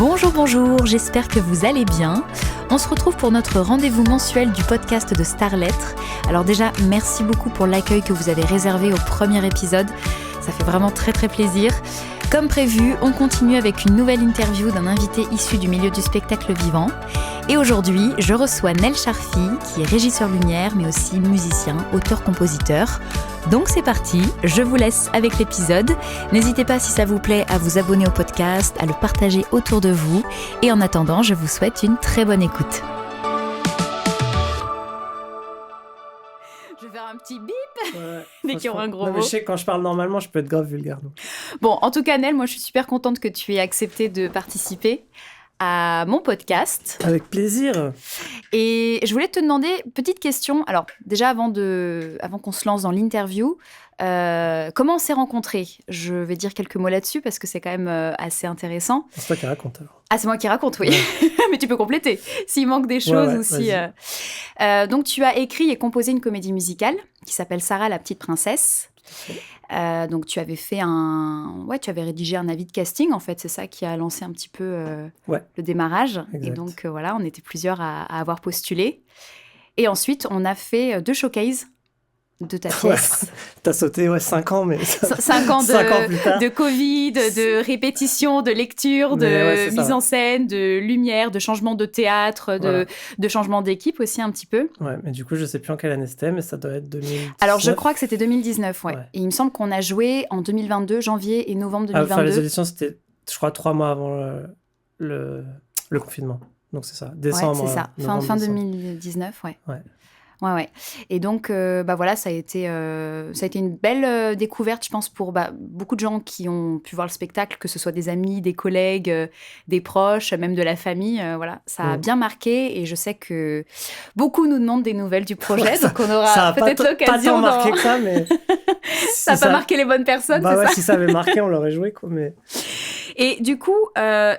Bonjour, j'espère que vous allez bien. On se retrouve pour notre rendez-vous mensuel du podcast de Star Lettres. Alors déjà, merci beaucoup pour l'accueil que vous avez réservé au premier épisode. Ça fait vraiment très plaisir. Comme prévu, on continue avec une nouvelle interview d'un invité issu du milieu du spectacle vivant. Et aujourd'hui, je reçois Nel Charfi, qui est régisseur lumière, mais aussi musicien, auteur-compositeur. Donc c'est parti, je vous laisse avec l'épisode. N'hésitez pas, si ça vous plaît, à vous abonner au podcast, à le partager autour de vous. Et en attendant, je vous souhaite une très bonne écoute. Je vais faire un petit bip dès qu'il y aura un gros mot. Je sais que quand je parle normalement, je peux être grave vulgaire. Donc. Bon, en tout cas, Nel, moi je suis super contente que tu aies accepté de participer à mon podcast. Avec plaisir. Et je voulais te demander, petite question. Alors, déjà, avant qu'on se lance dans l'interview, comment on s'est rencontrés ? Je vais dire quelques mots là-dessus parce que c'est quand même assez intéressant. C'est toi qui raconte alors. Ah, c'est moi qui raconte, oui. Ouais. Mais tu peux compléter s'il manque des choses ou si... donc, tu as écrit et composé une comédie musicale qui s'appelle Sarah la petite princesse. Donc tu avais tu avais rédigé un avis de casting en fait, c'est ça qui a lancé un petit peu le démarrage. Exact. Et donc voilà, on était plusieurs à avoir postulé. Et ensuite, on a fait 2 showcases de ta pièce. Ouais, t'as sauté 5 ans, mais... 5 ans de Covid, de répétition, de lecture, de mise en scène, de lumière, de changement de théâtre, de changement d'équipe aussi un petit peu. Ouais, mais du coup, je sais plus en quelle année c'était, mais ça doit être 2019. Alors, je crois que c'était 2019, ouais. Et il me semble qu'on a joué en 2022, janvier et novembre 2022. Les auditions, c'était, je crois, 3 mois avant le confinement. Donc, c'est ça, décembre. Ouais, c'est ça, fin 2019, ouais. Ouais. Et donc, voilà, ça a été une belle découverte, je pense, pour beaucoup de gens qui ont pu voir le spectacle, que ce soit des amis, des collègues, des proches, même de la famille. Voilà, ça a bien marqué et je sais que beaucoup nous demandent des nouvelles du projet, donc on aura peut-être l'occasion. Ça n'a pas tant marqué que ça, mais... ça n'a pas marqué les bonnes personnes, c'est ça ? Si ça avait marqué, on l'aurait joué, quoi, mais... Et du coup,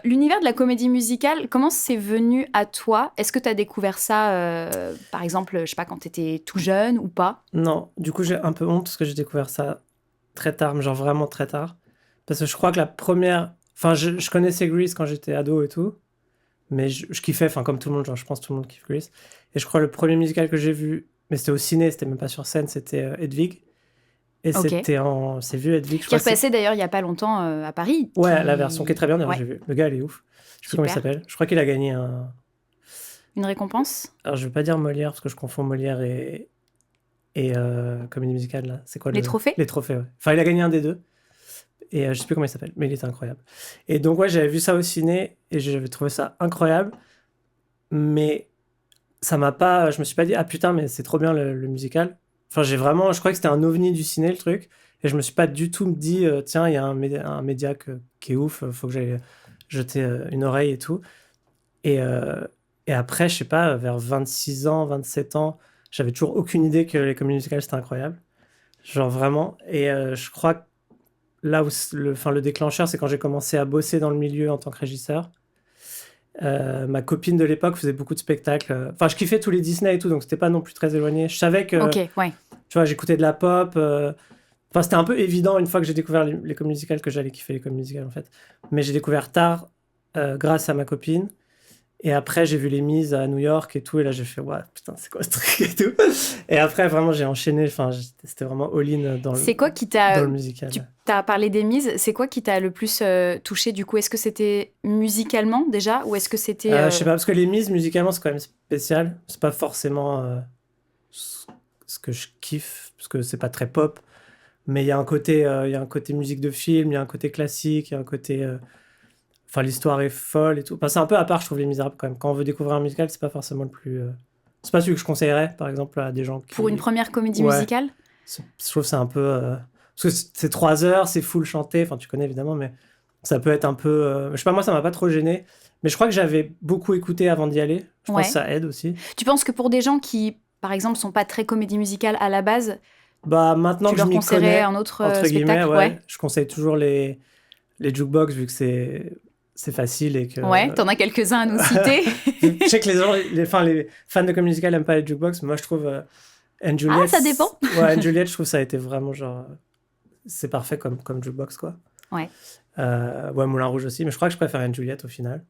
l'univers de la comédie musicale, comment c'est venu à toi ? Est-ce que tu as découvert ça, par exemple, je sais pas, quand tu étais tout jeune ou pas ? Non, du coup, j'ai un peu honte parce que j'ai découvert ça très tard, mais genre vraiment très tard. Parce que je crois que la première... Enfin, je connaissais Grease quand j'étais ado et tout, mais je kiffais, enfin, comme tout le monde, genre, je pense que tout le monde kiffe Grease. Et je crois le premier musical que j'ai vu, mais c'était au ciné, c'était même pas sur scène, c'était Hedwig. Et c'est vu Hedwig, je crois. Qui est repassé d'ailleurs il y a pas longtemps à Paris. Ouais, la version qui est très bien, d'ailleurs, j'ai vu. Le gars, il est ouf. Je sais plus comment il s'appelle. Je crois qu'il a gagné une récompense. Alors, je vais pas dire Molière, parce que je confonds Molière et comédie musicale, là. C'est quoi les trophées ? Les trophées, ouais. Enfin, il a gagné un des deux. Et je sais plus comment il s'appelle, mais il était incroyable. Et donc, ouais, j'avais vu ça au ciné, et j'avais trouvé ça incroyable. Mais ça m'a pas... Je me suis pas dit, ah putain, mais c'est trop bien le musical. Enfin, je crois que c'était un ovni du ciné, le truc. Et je me suis pas du tout dit, tiens, il y a un média qui est ouf, faut que j'aille jeter une oreille et tout. Et après, je sais pas, vers 26 ans, 27 ans, j'avais toujours aucune idée que les comédies musicales, c'était incroyable. Genre vraiment. Et je crois que là où le déclencheur, c'est quand j'ai commencé à bosser dans le milieu en tant que régisseur. Ma copine de l'époque faisait beaucoup de spectacles. Enfin, je kiffais tous les Disney et tout, donc c'était pas non plus très éloigné. Je savais que, tu vois, j'écoutais de la pop. Enfin, c'était un peu évident une fois que j'ai découvert les comédies musicales que j'allais kiffer les comédies musicales en fait. Mais j'ai découvert tard grâce à ma copine. Et après, j'ai vu les mises à New York et tout. Et là, j'ai fait, ouais, putain, c'est quoi ce truc et tout. Et après, vraiment, j'ai enchaîné. Enfin, c'était vraiment all-in dans le musical. Tu as parlé des mises. C'est quoi qui t'a le plus touché du coup ? Est-ce que c'était musicalement déjà ou est-ce que c'était... Je sais pas, parce que les mises musicalement, c'est quand même spécial. C'est pas forcément ce que je kiffe, parce que c'est pas très pop. Mais il y a un côté musique de film, il y a un côté classique, il y a un côté... Enfin, l'histoire est folle et tout. Enfin, c'est un peu à part, je trouve, Les Misérables, quand même. Quand on veut découvrir un musical, c'est pas forcément le plus... C'est pas celui que je conseillerais, par exemple, à des gens qui... Pour une première comédie musicale ? Je trouve que c'est un peu... Parce que c'est 3 heures, c'est full chanté. Enfin, tu connais, évidemment, mais ça peut être un peu... Je sais pas, moi, ça m'a pas trop gêné. Mais je crois que j'avais beaucoup écouté avant d'y aller. Je pense que ça aide aussi. Tu penses que pour des gens qui, par exemple, sont pas très comédie musicale à la base... maintenant tu que je m'y connais... Tu leur conseillerais un autre spectacle, je conseille toujours les jukebox, vu que c'est facile et que... Ouais, t'en as quelques-uns à nous citer. Je sais que les fans de comédie musicale n'aiment pas les jukebox, mais moi je trouve Anne Juliet... Ah, ça dépend. Anne Juliet, je trouve ça a été vraiment genre... C'est parfait comme jukebox, quoi. Ouais. Moulin Rouge aussi, mais je crois que je préfère Anne Juliet au final.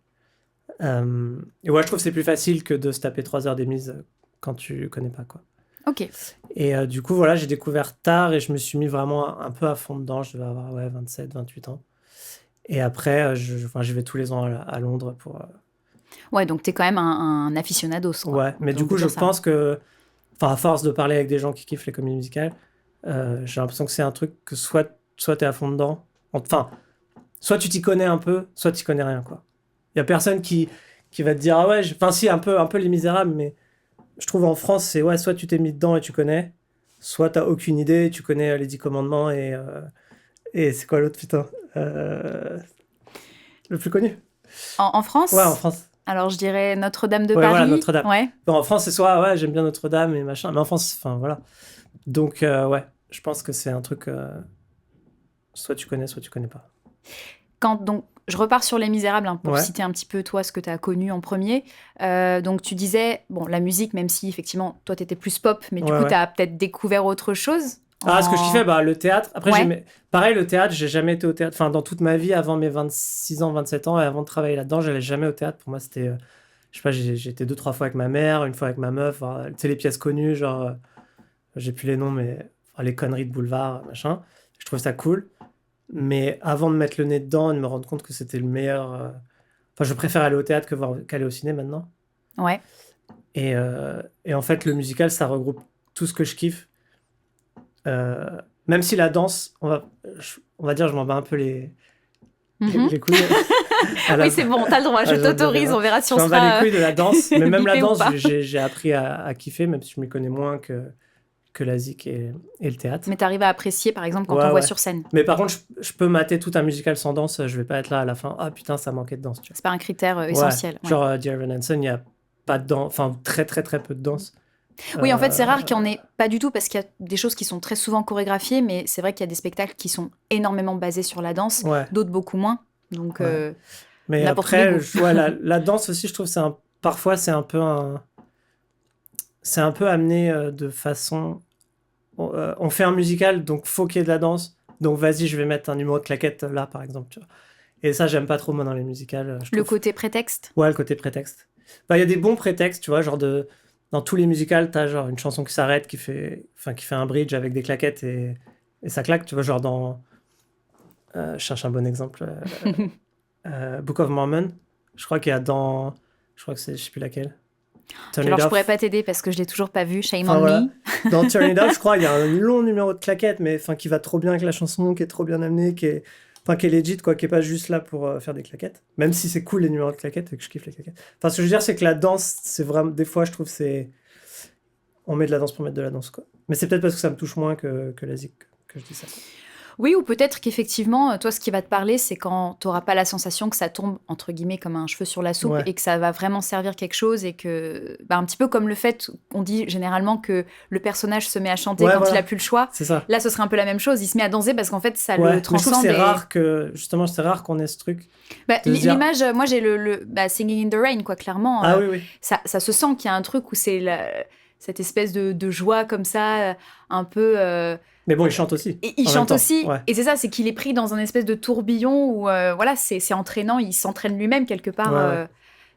Et ouais, je trouve que c'est plus facile que de se taper 3 heures d'émise quand tu connais pas, quoi. Ok. Et du coup, voilà, j'ai découvert tard et je me suis mis vraiment un peu à fond dedans. Je devais avoir 27, 28 ans. Et après, je vais tous les ans à Londres pour. Ouais, donc t'es quand même un aficionados, quoi. Ouais, mais On du peut coup, je dire ça. pense que, enfin, à force de parler avec des gens qui kiffent les comédies musicales, j'ai l'impression que c'est un truc que soit t'es à fond dedans, enfin, soit tu t'y connais un peu, soit tu t'y connais rien, quoi. Il y a personne qui va te dire, ah ouais, enfin, si, un peu Les Misérables, mais je trouve en France, c'est ouais, soit tu t'es mis dedans et tu connais, soit t'as aucune idée, tu connais les 10 commandements et c'est quoi l'autre, putain le plus connu? En Ouais, en France, France. alors je dirais Notre-Dame de Ouais, voilà, Paris. Notre-Dame. Ouais. Bon, en France, c'est soit, ouais, j'aime bien Notre-Dame et machin, mais en France, enfin, voilà. Donc, ouais, je pense que c'est un truc, soit tu connais, soit tu connais pas. Donc, je repars sur Les Misérables pour Ouais. citer un petit peu toi ce que tu as connu en premier. Donc tu disais, bon, la musique, même si effectivement toi tu étais plus pop, mais du Ouais, coup ouais. tu as peut-être découvert autre chose. Ah, ce que je kiffais, bah, le théâtre. Après, Ouais. pareil, le théâtre, j'ai jamais été au théâtre. Enfin, dans toute ma vie, avant mes 26 ans, 27 ans, et avant de travailler là-dedans, j'allais jamais au théâtre. Pour moi, c'était, je sais pas, j'ai été 2, 3 fois avec ma mère, une fois avec ma meuf. Tu sais, les pièces connues, genre, j'ai plus les noms, mais enfin, les conneries de boulevard, machin. Je trouve ça cool. Mais avant de mettre le nez dedans et de me rendre compte que c'était le meilleur. Enfin, je préfère aller au théâtre qu'aller au ciné maintenant. Ouais. Et en fait, le musical, ça regroupe tout ce que je kiffe. Même si la danse, on va dire, je m'en bats un peu les couilles. Oui, c'est bon, t'as le droit, je t'autorise, on verra si on Je m'en bats les sera couilles de la danse, mais même la bipé ou danse, pas. j'ai appris à kiffer, même si je m'y connais moins que la zik et le théâtre. Mais t'arrives à apprécier, par exemple, quand Ouais, on voit ouais. sur scène. Mais par contre, je peux mater tout un musical sans danse, je vais pas être là à la fin. Ah putain, ça manquait de danse, tu vois. C'est pas un critère Ouais. essentiel. Ouais. Genre, Dear Evan Hansen, il n'y a pas de danse, enfin, très très très peu de danse. Oui, en fait, c'est rare qu'il n'y en ait pas du tout parce qu'il y a des choses qui sont très souvent chorégraphiées, mais c'est vrai qu'il y a des spectacles qui sont énormément basés sur la danse, Ouais. d'autres beaucoup moins. Donc, Ouais. Mais n'importe les après, goûts. la danse aussi, je trouve, parfois, c'est un peu amené de façon. On fait un musical, donc faut qu'il y ait de la danse. Donc vas-y, je vais mettre un numéro de claquette là, par exemple. Tu vois. Et ça, j'aime pas trop, moi, dans les musicals. Je Le trouve. côté prétexte. Ouais, le côté prétexte. Bah, il y a des bons prétextes, tu vois, genre dans tous les musicals, t'as genre une chanson qui s'arrête, qui fait un bridge avec des claquettes et ça claque, tu vois, genre dans. Je cherche un bon exemple. Book of Mormon. Je crois qu'il y a dans. Je crois que c'est. Je sais plus laquelle. Turn Alors, It je Off. pourrais pas t'aider parce que je l'ai toujours pas vu. Shame Enfin on voilà. me. Dans Turn It Off, je crois, il y a un long numéro de claquettes, mais qui va trop bien avec la chanson, qui est trop bien amené, qui est legit, quoi, qui est pas juste là pour faire des claquettes. Même si c'est cool les numéros de claquettes et que je kiffe les claquettes. Enfin, ce que je veux dire, c'est que la danse, c'est vraiment. Des fois, je trouve c'est. On met de la danse pour mettre de la danse, quoi. Mais c'est peut-être parce que ça me touche moins que la zik que je dis ça. Oui, ou peut-être qu'effectivement, toi, ce qui va te parler, c'est quand tu n'auras pas la sensation que ça tombe, entre guillemets, comme un cheveu sur la soupe Ouais. et que ça va vraiment servir quelque chose et que, un petit peu comme le fait qu'on dit généralement que le personnage se met à chanter Ouais, quand voilà. il a plus le choix. C'est ça. Là, ce serait un peu la même chose. Il se met à danser parce qu'en fait, ça Ouais, le mais je trouve transcende. que c'est rare qu'on ait ce truc. de se dire- L'image, moi, j'ai le Singing in the Rain, quoi, clairement. Ah oui, oui. Ça se sent qu'il y a un truc où c'est cette espèce de joie comme ça, un peu... Mais bon, il chante aussi. Et il en chante même temps. aussi, Ouais. et c'est ça, c'est qu'il est pris dans un espèce de tourbillon où, voilà, c'est entraînant, il s'entraîne lui-même quelque part. Ouais.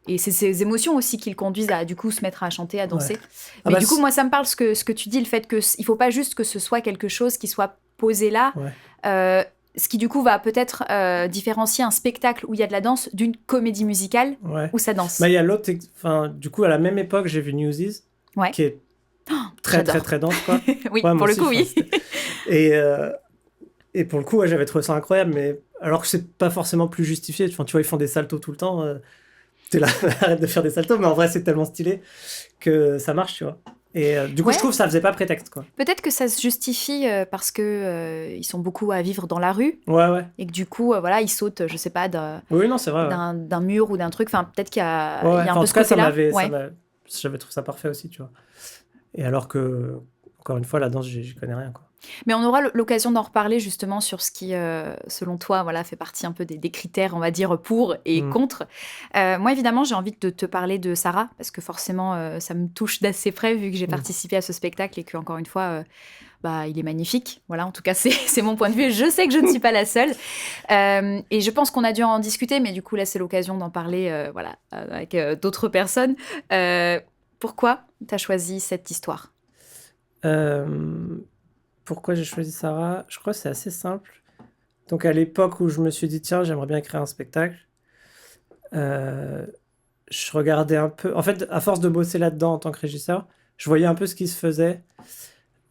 Et c'est ses émotions aussi qui le conduisent à, du coup, se mettre à chanter, à danser. Ouais. Mais bah, du coup, moi, ça me parle ce que tu dis, le fait qu'il faut pas juste que ce soit quelque chose qui soit posé là, Ouais. ce qui, du coup, va peut-être différencier un spectacle où il y a de la danse d'une comédie musicale Ouais. où ça danse. Bah, il y a l'autre. Enfin, du coup, à la même époque, j'ai vu Newsies, Ouais. qui est très, j'adore. très, très dense, quoi. Oui, Ouais, moi pour le aussi, coup, enfin, oui. Et pour le coup, ouais, j'avais trouvé ça incroyable, mais alors que c'est pas forcément plus justifié. Enfin, tu vois, ils font des saltos tout le temps. T'es là, arrête de faire des saltos, mais en vrai, c'est tellement stylé que ça marche, tu vois. Et du coup, Ouais. je trouve que ça faisait pas prétexte, quoi. Peut-être que ça se justifie parce que ils sont beaucoup à vivre dans la rue Ouais. et que du coup, voilà, ils sautent, je sais pas, Oui, non, c'est vrai. Ouais. d'un mur ou d'un truc. Enfin, peut-être qu'il y a, Ouais, il y a un en peu tout ce cas, côté-là. j'avais trouvé ça parfait aussi, tu vois. Et alors que, encore une fois, la danse, j'y connais rien, quoi. Mais on aura l'occasion d'en reparler justement sur ce qui, selon toi, voilà, fait partie un peu des critères, on va dire, pour et contre. Moi, évidemment, j'ai envie de te parler de Sarah, parce que forcément, ça me touche d'assez près, vu que j'ai participé à ce spectacle et que, encore une fois, il est magnifique. Voilà, en tout cas, c'est mon point de vue. Et je sais que je ne suis pas la seule. Et je pense qu'on a dû en discuter, mais du coup, là, c'est l'occasion d'en parler avec d'autres personnes. Pourquoi tu as choisi cette histoire ? Pourquoi j'ai choisi Sarah? Je crois que c'est assez simple. Donc, à l'époque où je me suis dit, tiens, j'aimerais bien créer un spectacle, je regardais un peu. En fait, à force de bosser là-dedans en tant que régisseur, je voyais un peu ce qui se faisait.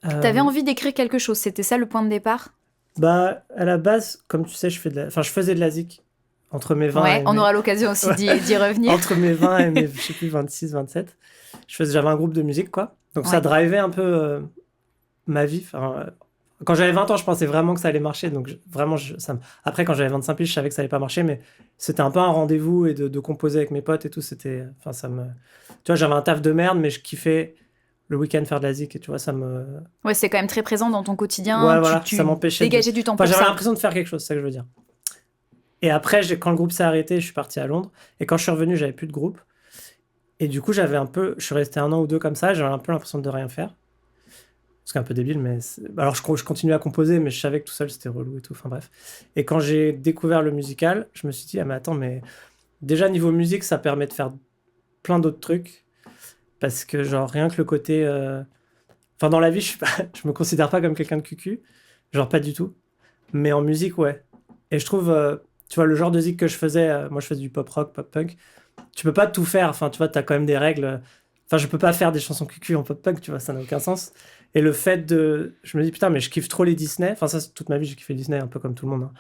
T'avais envie d'écrire quelque chose, c'était ça le point de départ ? À la base, comme tu sais, je faisais de la zik entre mes 20 et on aura l'occasion aussi d'y revenir. Entre mes 20 et mes, je sais plus, 26, 27. J'avais un groupe de musique, quoi. Donc ça drivait un peu ma vie. Quand j'avais 20 ans, je pensais vraiment que ça allait marcher. Donc après, quand j'avais 25 piges, je savais que ça allait pas marcher, mais c'était un peu un rendez-vous et de composer avec mes potes et tout. Tu vois, j'avais un taf de merde, mais je kiffais le week-end faire de la zik et tu vois, ça me... Ouais, c'est quand même très présent dans ton quotidien. Ouais, voilà, ça m'empêchait dégager du temps pour ça. J'avais l'impression de faire quelque chose, c'est ça que je veux dire. Et après, quand le groupe s'est arrêté, je suis parti à Londres. Et quand je suis revenu, j'avais plus de groupe. Et du coup, je suis resté 1 an ou 2 comme ça. J'avais un peu l'impression de rien faire. C'est un peu débile, mais... Alors, je continuais à composer, mais je savais que tout seul, c'était relou et tout. Enfin, bref. Et quand j'ai découvert le musical, je me suis dit, ah, mais attends, mais... Déjà, niveau musique, ça permet de faire plein d'autres trucs. Parce que, genre, rien que le côté... Enfin, dans la vie, je me considère pas comme quelqu'un de cucu. Genre, pas du tout. Mais en musique, ouais. Et je trouve... tu vois, le genre de zik que je faisais... moi, je faisais du pop-rock, pop-punk. Tu peux pas tout faire. Enfin, tu vois, t'as quand même des règles... Enfin, je peux pas faire des chansons cucu en pop-punk, tu vois, ça n'a aucun sens. Et le fait de... Je me dis, putain, mais je kiffe trop les Disney. Enfin, ça, toute ma vie, j'ai kiffé Disney, un peu comme tout le monde. Hein.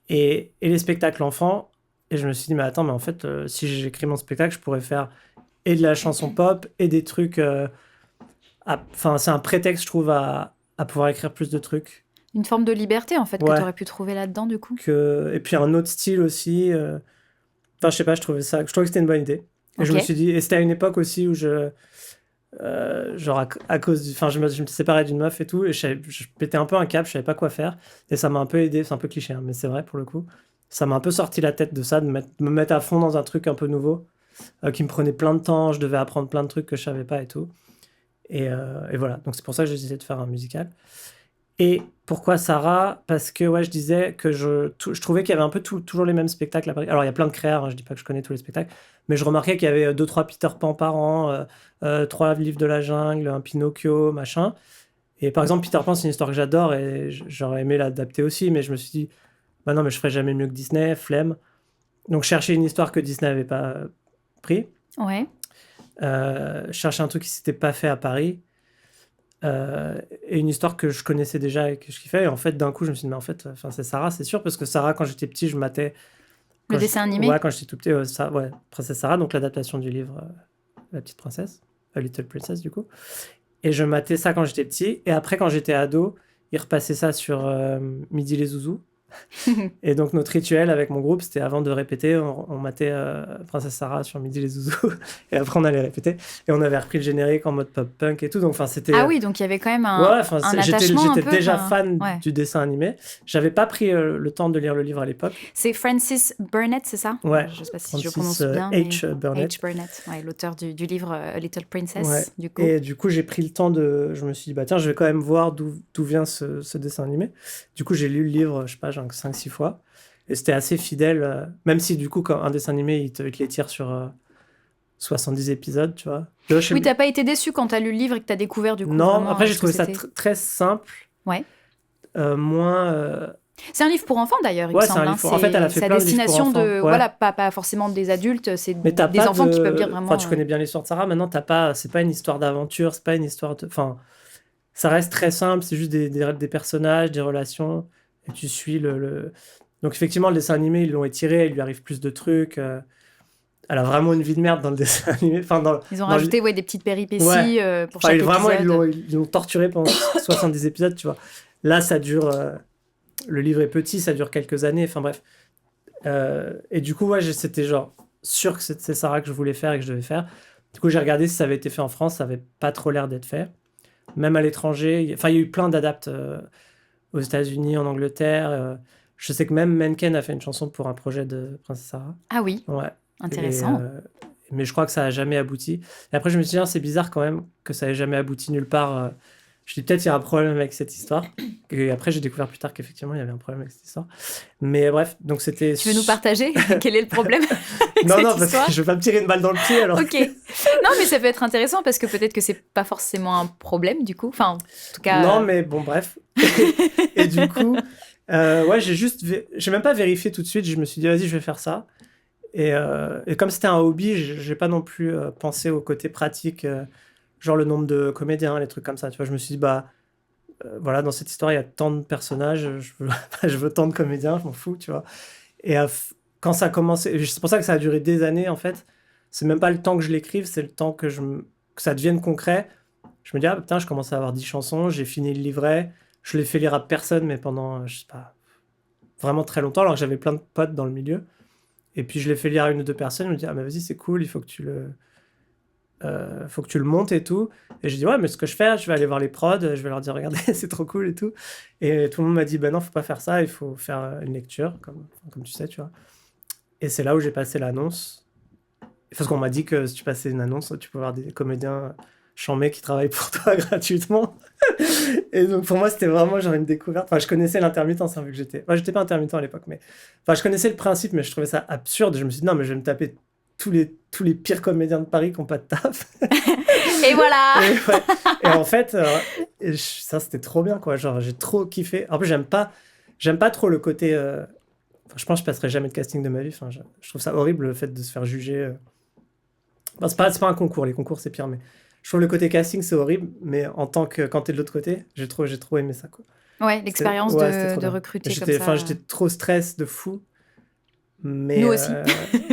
Et les spectacles enfants. Et je me suis dit, mais attends, mais en fait, si j'écris mon spectacle, je pourrais faire et de la chanson pop et des trucs... Enfin, c'est un prétexte, je trouve, à pouvoir écrire plus de trucs. Une forme de liberté, en fait, que tu aurais pu trouver là-dedans, du coup. Et puis un autre style aussi. Enfin, je sais pas, je trouvais que c'était une bonne idée. Et je me suis dit... Et c'était à une époque aussi où genre à cause enfin je me séparais d'une meuf et tout et je pétais un peu un câble, je savais pas quoi faire et ça m'a un peu aidé, c'est un peu cliché hein, mais c'est vrai pour le coup, ça m'a un peu sorti la tête de ça, de me mettre à fond dans un truc un peu nouveau qui me prenait plein de temps, je devais apprendre plein de trucs que je savais pas et tout et voilà, donc c'est pour ça que j'ai décidé de faire un musical. Et pourquoi Sarah? Parce que ouais, je disais que je trouvais qu'il y avait un peu toujours les mêmes spectacles à Paris. Alors il y a plein de créateurs, hein, je dis pas que je connais tous les spectacles, mais je remarquais qu'il y avait 2-3 Peter Pan par an, 3 livres de la jungle, un Pinocchio, machin. Et par exemple, Peter Pan, c'est une histoire que j'adore et j'aurais aimé l'adapter aussi, mais je me suis dit, bah non, mais je ferais jamais mieux que Disney, flemme. Donc chercher une histoire que Disney n'avait pas pris. Ouais. Chercher un truc qui s'était pas fait à Paris. Et une histoire que je connaissais déjà et que je kiffais. Et en fait, d'un coup, je me suis dit, mais en fait, c'est Sarah, c'est sûr, parce que Sarah, quand j'étais petit, je matais. Le dessin animé? Ouais, quand j'étais tout petit, Princesse Sarah, donc l'adaptation du livre La Petite Princesse, A Little Princess, du coup. Et je matais ça quand j'étais petit. Et après, quand j'étais ado, ils repassaient ça sur Midi les Zouzous. Et donc notre rituel avec mon groupe, c'était avant de répéter, on matait Princesse Sarah sur Midi les Zouzous et après on allait répéter et on avait repris le générique en mode pop punk et tout, donc enfin c'était ah oui, donc il y avait quand même un attachement j'étais déjà fan du dessin animé. J'avais pas pris le temps de lire le livre à l'époque. C'est Francis Burnett, c'est ça? Ouais, je sais pas si Francis, je prononce bien, H. Burnett. H. Burnett, ouais, l'auteur du livre A Little Princess, ouais. du coup. Et du coup j'ai pris le temps je me suis dit bah tiens, je vais quand même voir d'où vient ce dessin animé. Du coup j'ai lu le livre, je sais pas, genre 5-6 fois. Et c'était assez fidèle, même si du coup, quand un dessin animé, il te les tire sur 70 épisodes, tu vois. Oui, t'as pas été déçu quand t'as lu le livre et que t'as découvert du coup. Non, après j'ai trouvé ça très simple. Ouais. moins. C'est un livre pour enfants d'ailleurs, il me semble. C'est un livre. En fait, elle a fait plein de livres pour enfants. Voilà, pas forcément des adultes, c'est des enfants qui peuvent lire vraiment. Enfin, tu connais bien l'histoire de Sarah. Maintenant, c'est pas une histoire d'aventure, c'est pas une histoire de. Enfin, ça reste très simple. C'est juste des personnages, des relations, et tu suis Donc effectivement, le dessin animé, ils l'ont étiré, il lui arrive plus de trucs. Elle a vraiment une vie de merde dans le dessin animé. Ils ont rajouté des petites péripéties pour chaque épisode. Vraiment, ils l'ont torturé pendant 70 épisodes, tu vois. Là, ça dure... le livre est petit, ça dure quelques années, enfin bref. Et du coup, c'était genre sûr que c'est Sarah que je voulais faire et que je devais faire. Du coup, j'ai regardé si ça avait été fait en France, ça avait pas trop l'air d'être fait. même à l'étranger. Enfin, il y a eu plein d'adaptes aux États-Unis, en Angleterre. Je sais que même Menken a fait une chanson pour un projet de Princesse Sarah. Ah oui, Ouais. intéressant. Mais je crois que ça a jamais abouti. Et après, je me suis dit, c'est bizarre quand même que ça ait jamais abouti nulle part. Je dis peut-être il y a un problème avec cette histoire. Et après, j'ai découvert plus tard qu'effectivement, il y avait un problème avec cette histoire. Mais bref, donc c'était... Tu veux nous partager quel est le problème avec Non, cette parce histoire? que je veux pas me tirer une balle dans le pied, alors. Ok. Non, mais ça peut être intéressant parce que peut-être que c'est pas forcément un problème du coup. Enfin, en tout cas. Non, mais bon, bref. Et du coup, ouais, j'ai même pas vérifié tout de suite. Je me suis dit, vas-y, je vais faire ça. Et comme c'était un hobby, j'ai pas non plus pensé au côté pratique, genre le nombre de comédiens, les trucs comme ça. Tu vois, je me suis dit, bah, voilà, dans cette histoire, il y a tant de personnages, je veux tant de comédiens, je m'en fous, tu vois. Et quand ça a commencé, c'est pour ça que ça a duré des années, en fait. C'est même pas le temps que je l'écrive, c'est le temps que ça devienne concret. Je me dis, ah putain, je commence à avoir 10 chansons, j'ai fini le livret, je l'ai fait lire à personne, mais pendant, je sais pas, vraiment très longtemps, alors que j'avais plein de potes dans le milieu. Et puis je l'ai fait lire à une ou deux personnes, je me dis, ah mais vas-y, c'est cool, il faut que tu le montes et tout. Et j'ai dit, ouais, mais ce que je fais, je vais aller voir les prods, je vais leur dire, regardez, c'est trop cool et tout. Et tout le monde m'a dit, ben non, faut pas faire ça, il faut faire une lecture, comme tu sais, tu vois. Et c'est là où j'ai passé l'annonce. Parce qu'on m'a dit que si tu passais une annonce, tu pouvais avoir des comédiens chambés qui travaillent pour toi gratuitement. Et donc pour moi, c'était vraiment genre une découverte. Enfin, je connaissais l'intermittence, hein, vu que j'étais pas intermittent à l'époque, mais enfin, je connaissais le principe, mais je trouvais ça absurde. Je me suis dit, non, mais je vais me taper tous les pires comédiens de Paris qui n'ont pas de taf. Et voilà. Et en fait, ça c'était trop bien, quoi. Genre, j'ai trop kiffé. En plus, j'aime pas trop le côté. Enfin, je pense que je passerai jamais de casting de ma vie. Enfin, je trouve ça horrible le fait de se faire juger. Enfin, c'est pas un concours. Les concours, c'est pire, mais je trouve le côté casting, c'est horrible. Mais en tant que quand t'es de l'autre côté, j'ai trop aimé ça, quoi. Ouais, l'expérience de recruter comme ça. J'étais trop stress de fou. Mais, nous aussi.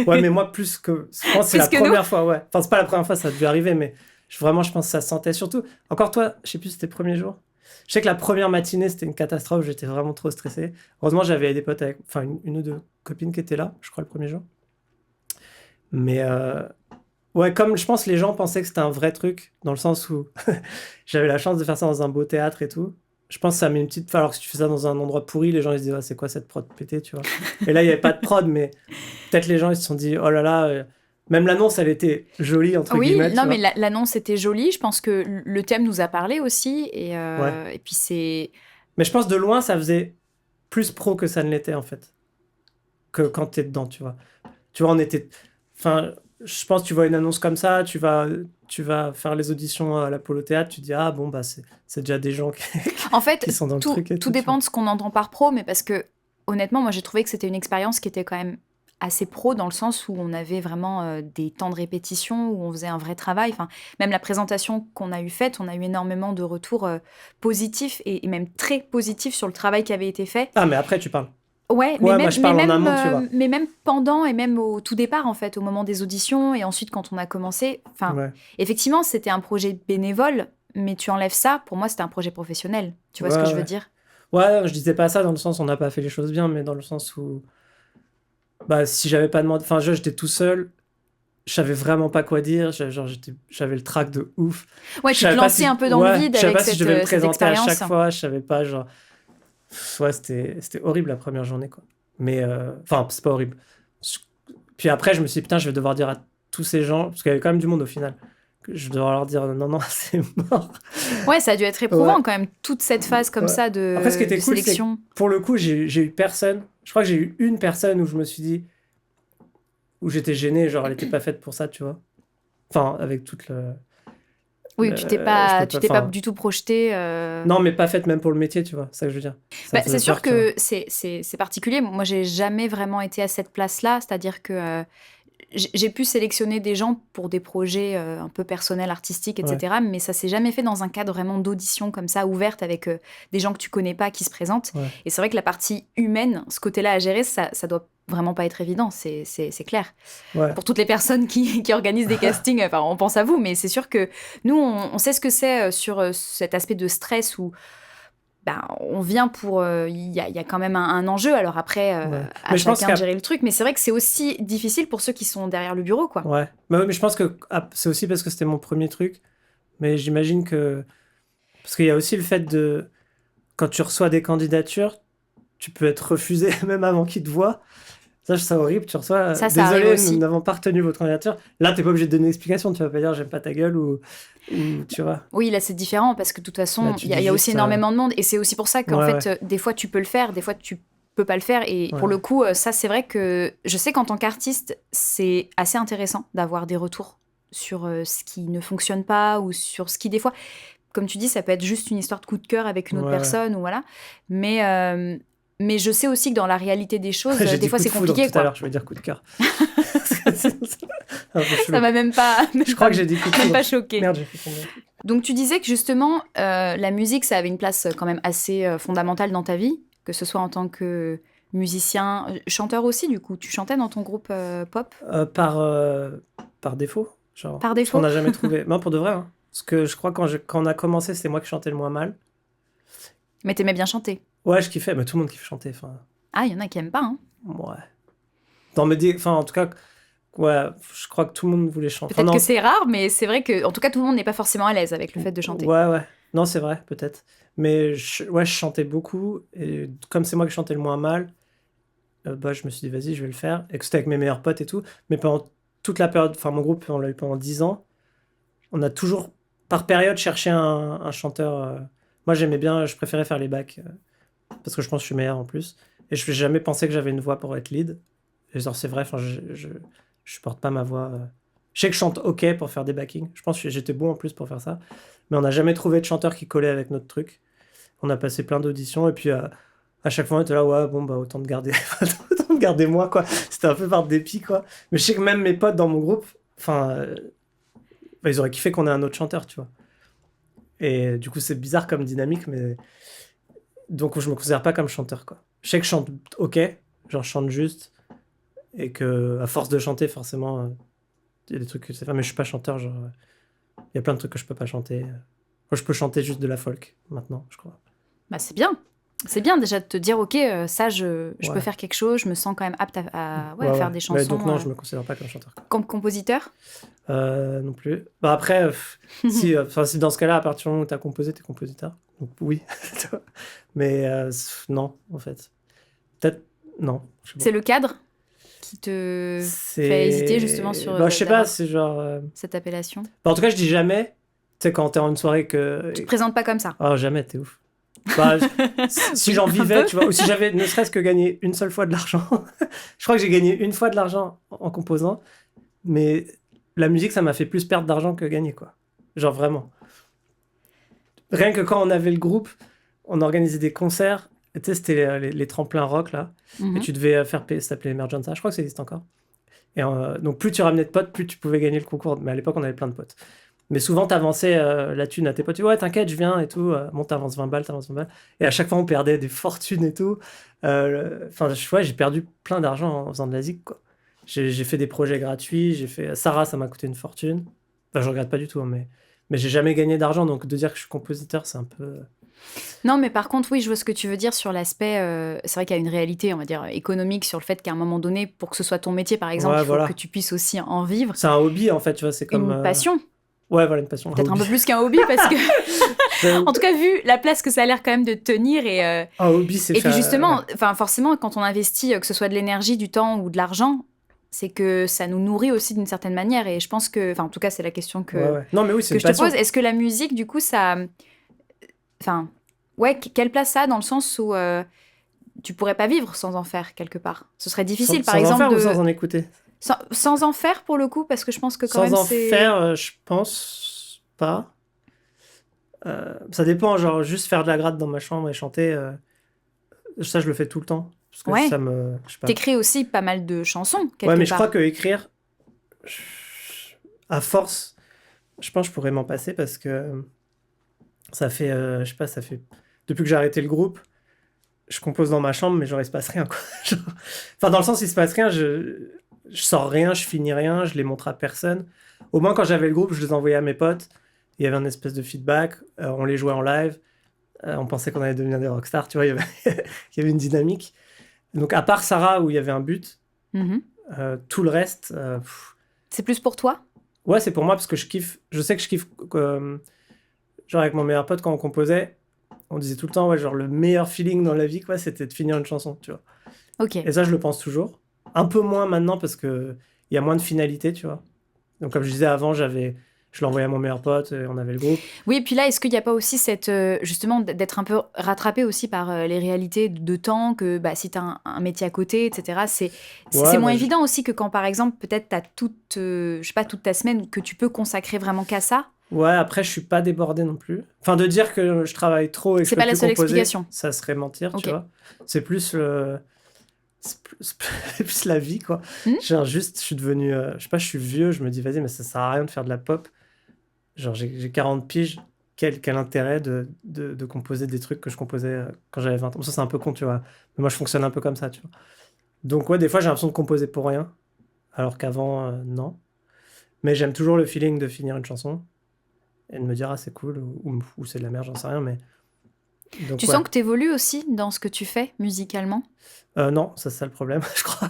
Ouais, mais moi, plus que. Je pense que c'est la première fois, ouais. Enfin, c'est pas la première fois, ça a dû arriver, mais vraiment, je pense que ça se sentait. Surtout, encore toi, je sais plus, c'était le premier jour. Je sais que la première matinée, c'était une catastrophe, j'étais vraiment trop stressé. Heureusement, j'avais des potes enfin, une ou deux copines qui étaient là, je crois, le premier jour. Mais, ouais, comme je pense que les gens pensaient que c'était un vrai truc, dans le sens où j'avais la chance de faire ça dans un beau théâtre et tout. Je pense que ça met une petite... Alors que si tu fais ça dans un endroit pourri, les gens ils se disent ah, c'est quoi cette prod pétée, tu vois. Et là, il n'y avait pas de prod, mais peut-être les gens ils se sont dit oh là là... Même l'annonce, elle était jolie, entre guillemets. Oui, non, mais l'annonce était jolie. Je pense que le thème nous a parlé aussi. Et puis c'est... Mais je pense de loin, ça faisait plus pro que ça ne l'était, en fait. Que quand t'es dedans, tu vois. Tu vois, on était... Enfin, je pense que tu vois une annonce comme ça, tu vas faire les auditions à l'Apollo Théâtre, tu dis ah bon, bah c'est déjà des gens en fait, qui sont dans le truc. Tout dépend de ce qu'on entend par pro, mais parce que honnêtement, moi j'ai trouvé que c'était une expérience qui était quand même assez pro dans le sens où on avait vraiment des temps de répétition, où on faisait un vrai travail. Enfin, même la présentation qu'on a faite, on a eu énormément de retours positifs et même très positifs sur le travail qui avait été fait. Ah, mais après tu parles. Ouais, mais même, moi je parle en amont, tu vois. Mais même pendant et même au tout départ, en fait, au moment des auditions et ensuite quand on a commencé. Enfin, effectivement, c'était un projet bénévole, mais tu enlèves ça, pour moi, c'était un projet professionnel. Tu vois ce que je veux dire ? Ouais, je disais pas ça dans le sens où on n'a pas fait les choses bien, mais dans le sens où, bah, si j'avais pas demandé, enfin, j'étais tout seul, je savais vraiment pas quoi dire, j'avais le trac de ouf. Ouais, tu te lançais un peu dans le vide avec cette expérience. Je savais pas si je devais me présenter à chaque fois, je savais pas, genre. Ouais, c'était horrible la première journée, quoi. Mais, enfin, c'est pas horrible. Puis après, je me suis dit, putain, je vais devoir dire à tous ces gens, parce qu'il y avait quand même du monde au final, que je vais devoir leur dire, non, c'est mort. Ouais, ça a dû être éprouvant quand même, toute cette phase comme ça de, après, ce qui était de cool, sélection. Pour le coup, j'ai eu personne. Je crois que j'ai eu une personne où je me suis dit, où j'étais gêné, genre, elle était pas faite pour ça, tu vois. Enfin, avec toute le... Oui, tu t'es pas du tout projeté. Non, mais pas faite même pour le métier, tu vois, c'est ça que je veux dire. C'est sûr que c'est particulier. Moi, j'ai jamais vraiment été à cette place-là, c'est-à-dire que j'ai pu sélectionner des gens pour des projets un peu personnels, artistiques, etc. Ouais. Mais ça s'est jamais fait dans un cadre vraiment d'audition comme ça, ouverte, avec des gens que tu connais pas qui se présentent. Ouais. Et c'est vrai que la partie humaine, ce côté-là à gérer, ça doit vraiment pas être évident, c'est clair. Ouais. Pour toutes les personnes qui organisent des castings, enfin, on pense à vous, mais c'est sûr que nous, on sait ce que c'est sur cet aspect de stress où on vient pour... Il y a quand même un enjeu, alors après, à chacun de gérer le truc, mais c'est vrai que c'est aussi difficile pour ceux qui sont derrière le bureau, quoi. Ouais, mais je pense que c'est aussi parce que c'était mon premier truc, mais j'imagine que... Parce qu'il y a aussi le fait de... Quand tu reçois des candidatures, tu peux être refusé même avant qu'ils te voient. Ça, je trouve ça horrible. Tu reçois... Ça arrive Désolé, aussi. nous n'avons pas retenu votre candidature. Là, t'es pas obligé de donner une explication. Tu vas pas dire j'aime pas ta gueule ou tu vois. Oui, là, c'est différent parce que de toute façon, Là, tu il y a dis aussi juste, énormément de monde. Et c'est aussi pour ça qu'en Ouais, fait, des fois, tu peux le faire, des fois, tu peux pas le faire. Et pour Ouais. le coup, ça, c'est vrai que je sais qu'en tant qu'artiste, c'est assez intéressant d'avoir des retours sur ce qui ne fonctionne pas ou sur ce qui, des fois, comme tu dis, ça peut être juste une histoire de coup de cœur avec une autre Ouais, ouais. personne ou voilà. Mais je sais aussi que dans la réalité des choses, J'ai des dit fois, coup c'est de foudre compliqué, tout à quoi. l'heure. Je vais dire coup de cœur. C'est un peu chelou. Ça m'a même pas, Je crois que j'ai dit coup de même foudre. pas choqué. Merde, j'ai fait tomber. Donc tu disais que justement, la musique, ça avait une place quand même assez fondamentale dans ta vie, que ce soit en tant que musicien, chanteur aussi, du coup. Tu chantais dans ton groupe pop Par défaut, genre. par Parce qu'on défaut? n'a jamais trouvé. Non, pour de vrai. Hein. Parce que je crois quand on a commencé, c'était moi qui chantais le moins mal. Mais t'aimais bien chanter. Ouais, je kiffais, mais tout le monde kiffe chanter. Enfin, Ah, il y en a qui aiment pas, hein. ouais. Enfin, en tout cas, ouais, je crois que tout le monde voulait chanter. Peut-être Enfin, que non, c'est rare, mais c'est vrai que, en tout cas, tout le monde n'est pas forcément à l'aise avec le fait de chanter. ouais, ouais. Non, c'est vrai, peut-être. Mais ouais, je chantais beaucoup. Et comme c'est moi qui chantais le moins mal, bah, je me suis dit, vas-y, je vais le faire. Et que c'était avec mes meilleurs potes et tout. Mais pendant toute la période, enfin, mon groupe, on l'a eu pendant 10 ans. On a toujours, par période, cherché un chanteur. Moi, j'aimais bien, je préférais faire les backs. Parce que je pense que je suis meilleur en plus. Et je n'ai jamais pensé que j'avais une voix pour être lead. Et genre, c'est vrai, enfin, je supporte pas ma voix. Je sais que je chante ok pour faire des backings. Je pense que j'étais bon en plus pour faire ça. Mais on n'a jamais trouvé de chanteur qui collait avec notre truc. On a passé plein d'auditions et puis à chaque fois on était là, ouais, bon, bah autant de garder, autant de garder moi, quoi. C'était un peu par dépit, quoi. Mais je sais que même mes potes dans mon groupe, enfin, bah, ils auraient kiffé qu'on ait un autre chanteur, tu vois. Et du coup, c'est bizarre comme dynamique, mais donc je me considère pas comme chanteur, quoi. Je sais que je chante ok, genre je chante juste, et que à force de chanter, forcément, il y a des trucs que c'est faire, mais je suis pas chanteur, genre, il y a plein de trucs que je peux pas chanter. Moi, je peux chanter juste de la folk, maintenant, je crois. Bah, c'est bien. C'est bien déjà de te dire, ok, ça, je peux Ouais. faire quelque chose, je me sens quand même apte à Ouais, faire ouais. des Mais chansons. donc non, je me considère pas comme chanteur, quoi. Comme compositeur? Non plus. Bah après, si dans ce cas-là, à partir du moment où t'as composé, t'es compositeur. Donc oui. Mais non, en fait. Peut-être, non. Je sais pas. C'est le cadre qui te fait hésiter justement sur Bah, je sais pas, d'avoir c'est genre... cette appellation. Bah, en tout cas, je dis jamais, tu sais, quand t'es en une soirée que... Tu te présentes pas comme ça. Oh, jamais, t'es ouf. Bah, si j'en Un vivais, peu. tu vois, ou si j'avais ne serait-ce que gagné une seule fois de l'argent. Je crois que j'ai gagné une fois de l'argent en composant, mais la musique, ça m'a fait plus perdre d'argent que gagner, quoi. Genre vraiment. Rien que quand on avait le groupe, on organisait des concerts. Tu sais, c'était les tremplins rock, là. Mhm. Et tu devais faire payer, ça s'appelait Emergenza. Je crois que ça existe encore. Et donc, plus tu ramenais de potes, plus tu pouvais gagner le concours. Mais à l'époque, on avait plein de potes. Mais souvent, t'avançais la thune à tes potes. Tu dis, ouais, t'inquiète, je viens et tout. Bon, t'avances 20 balles, t'avances 20 balles. Et à chaque fois, on perdait des fortunes et tout. Enfin, ouais, j'ai perdu plein d'argent en faisant de la zik, quoi. J'ai fait des projets gratuits. J'ai fait Sarah, ça m'a coûté une fortune. Enfin, je regrette pas du tout, hein, mais j'ai jamais gagné d'argent. Donc, de dire que je suis compositeur, c'est un peu... Non, mais par contre, oui, je vois ce que tu veux dire sur l'aspect. C'est vrai qu'il y a une réalité, on va dire, économique sur le fait qu'à un moment donné, pour que ce soit ton métier, par exemple, Ouais, il faut voilà. que tu puisses aussi en vivre. C'est un hobby, en fait, tu vois. C'est comme... Une passion, Ouais, voilà, une passion. peut-être un peu plus qu'un hobby, parce que, en tout cas, vu la place que ça a l'air quand même de tenir et. Un hobby, c'est Et puis faire... justement, enfin forcément, quand on investit, que ce soit de l'énergie, du temps ou de l'argent, c'est que ça nous nourrit aussi d'une certaine manière. Et je pense que, enfin en tout cas, c'est la question que, Ouais, ouais. Non, mais oui, c'est que une je te passion. pose. Est-ce que la musique, du coup, ça... Enfin, ouais, quelle place ça a dans le sens où tu pourrais pas vivre sans en faire quelque part? Ce serait difficile, par sans exemple, en faire de... ou sans en écouter? Sans en faire, pour le coup, parce que je pense que quand Sans même, en c'est... faire, je pense pas. Ça dépend, genre juste faire de la gratte dans ma chambre et chanter, ça je le fais tout le temps. Parce que Ouais. ça me... Je sais pas. T'écris aussi pas mal de chansons, quelque Ouais, mais je part. crois que écrire, je- à force, je pense que je pourrais m'en passer parce que ça fait, je sais pas, ça fait... Depuis que j'ai arrêté le groupe, je compose dans ma chambre, mais genre il se passe rien, quoi. Genre- Enfin, dans le sens, il se passe rien, je sors rien, je finis rien, je les montre à personne. Au moins, quand j'avais le groupe, je les envoyais à mes potes. Il y avait un espèce de feedback, on les jouait en live, on pensait qu'on allait devenir des rockstars, tu vois, il y avait une dynamique. Donc, à part Sarah, où il y avait un but, Mhm. tout le reste, C'est plus pour toi? ouais, c'est pour moi parce que je kiffe, je sais que je kiffe, Genre avec mon meilleur pote, quand on composait, on disait tout le temps, ouais, genre le meilleur feeling dans la vie, quoi, c'était de finir une chanson, tu vois. Ok. Et ça, je le pense toujours. Un peu moins maintenant parce que il y a moins de finalité, tu vois. Donc, comme je disais avant, je l'envoyais à mon meilleur pote et on avait le groupe. Oui, et puis là, est-ce qu'il n'y a pas aussi cette, justement, d'être un peu rattrapé aussi par les réalités de temps, que bah, si tu as un métier à côté, etc., c'est moins évident aussi que quand, par exemple, peut-être tu as je sais pas, toute ta semaine que tu peux consacrer vraiment qu'à ça. Ouais, après, je suis pas débordé non plus. Enfin, de dire que je travaille trop et que C'est je peux pas la plus seule composer, explication. ça serait mentir, Ok. tu vois. C'est plus c'est plus la vie, quoi. Hmm. Genre, juste, je suis devenu... je sais pas, je suis vieux, je me dis, vas-y, mais ça sert à rien de faire de la pop. Genre, j'ai 40 piges. Quel intérêt de composer des trucs que je composais quand j'avais 20 ans. Ça, c'est un peu con, tu vois. Mais moi, je fonctionne un peu comme ça, tu vois. Donc, ouais, des fois, j'ai l'impression de composer pour rien. Alors qu'avant, non. Mais j'aime toujours le feeling de finir une chanson et de me dire, ah, c'est cool, ou c'est de la merde, j'en sais rien, mais... Donc, Tu ouais. sens que tu évolues aussi dans ce que tu fais musicalement? Non, ça, c'est ça le problème, je crois.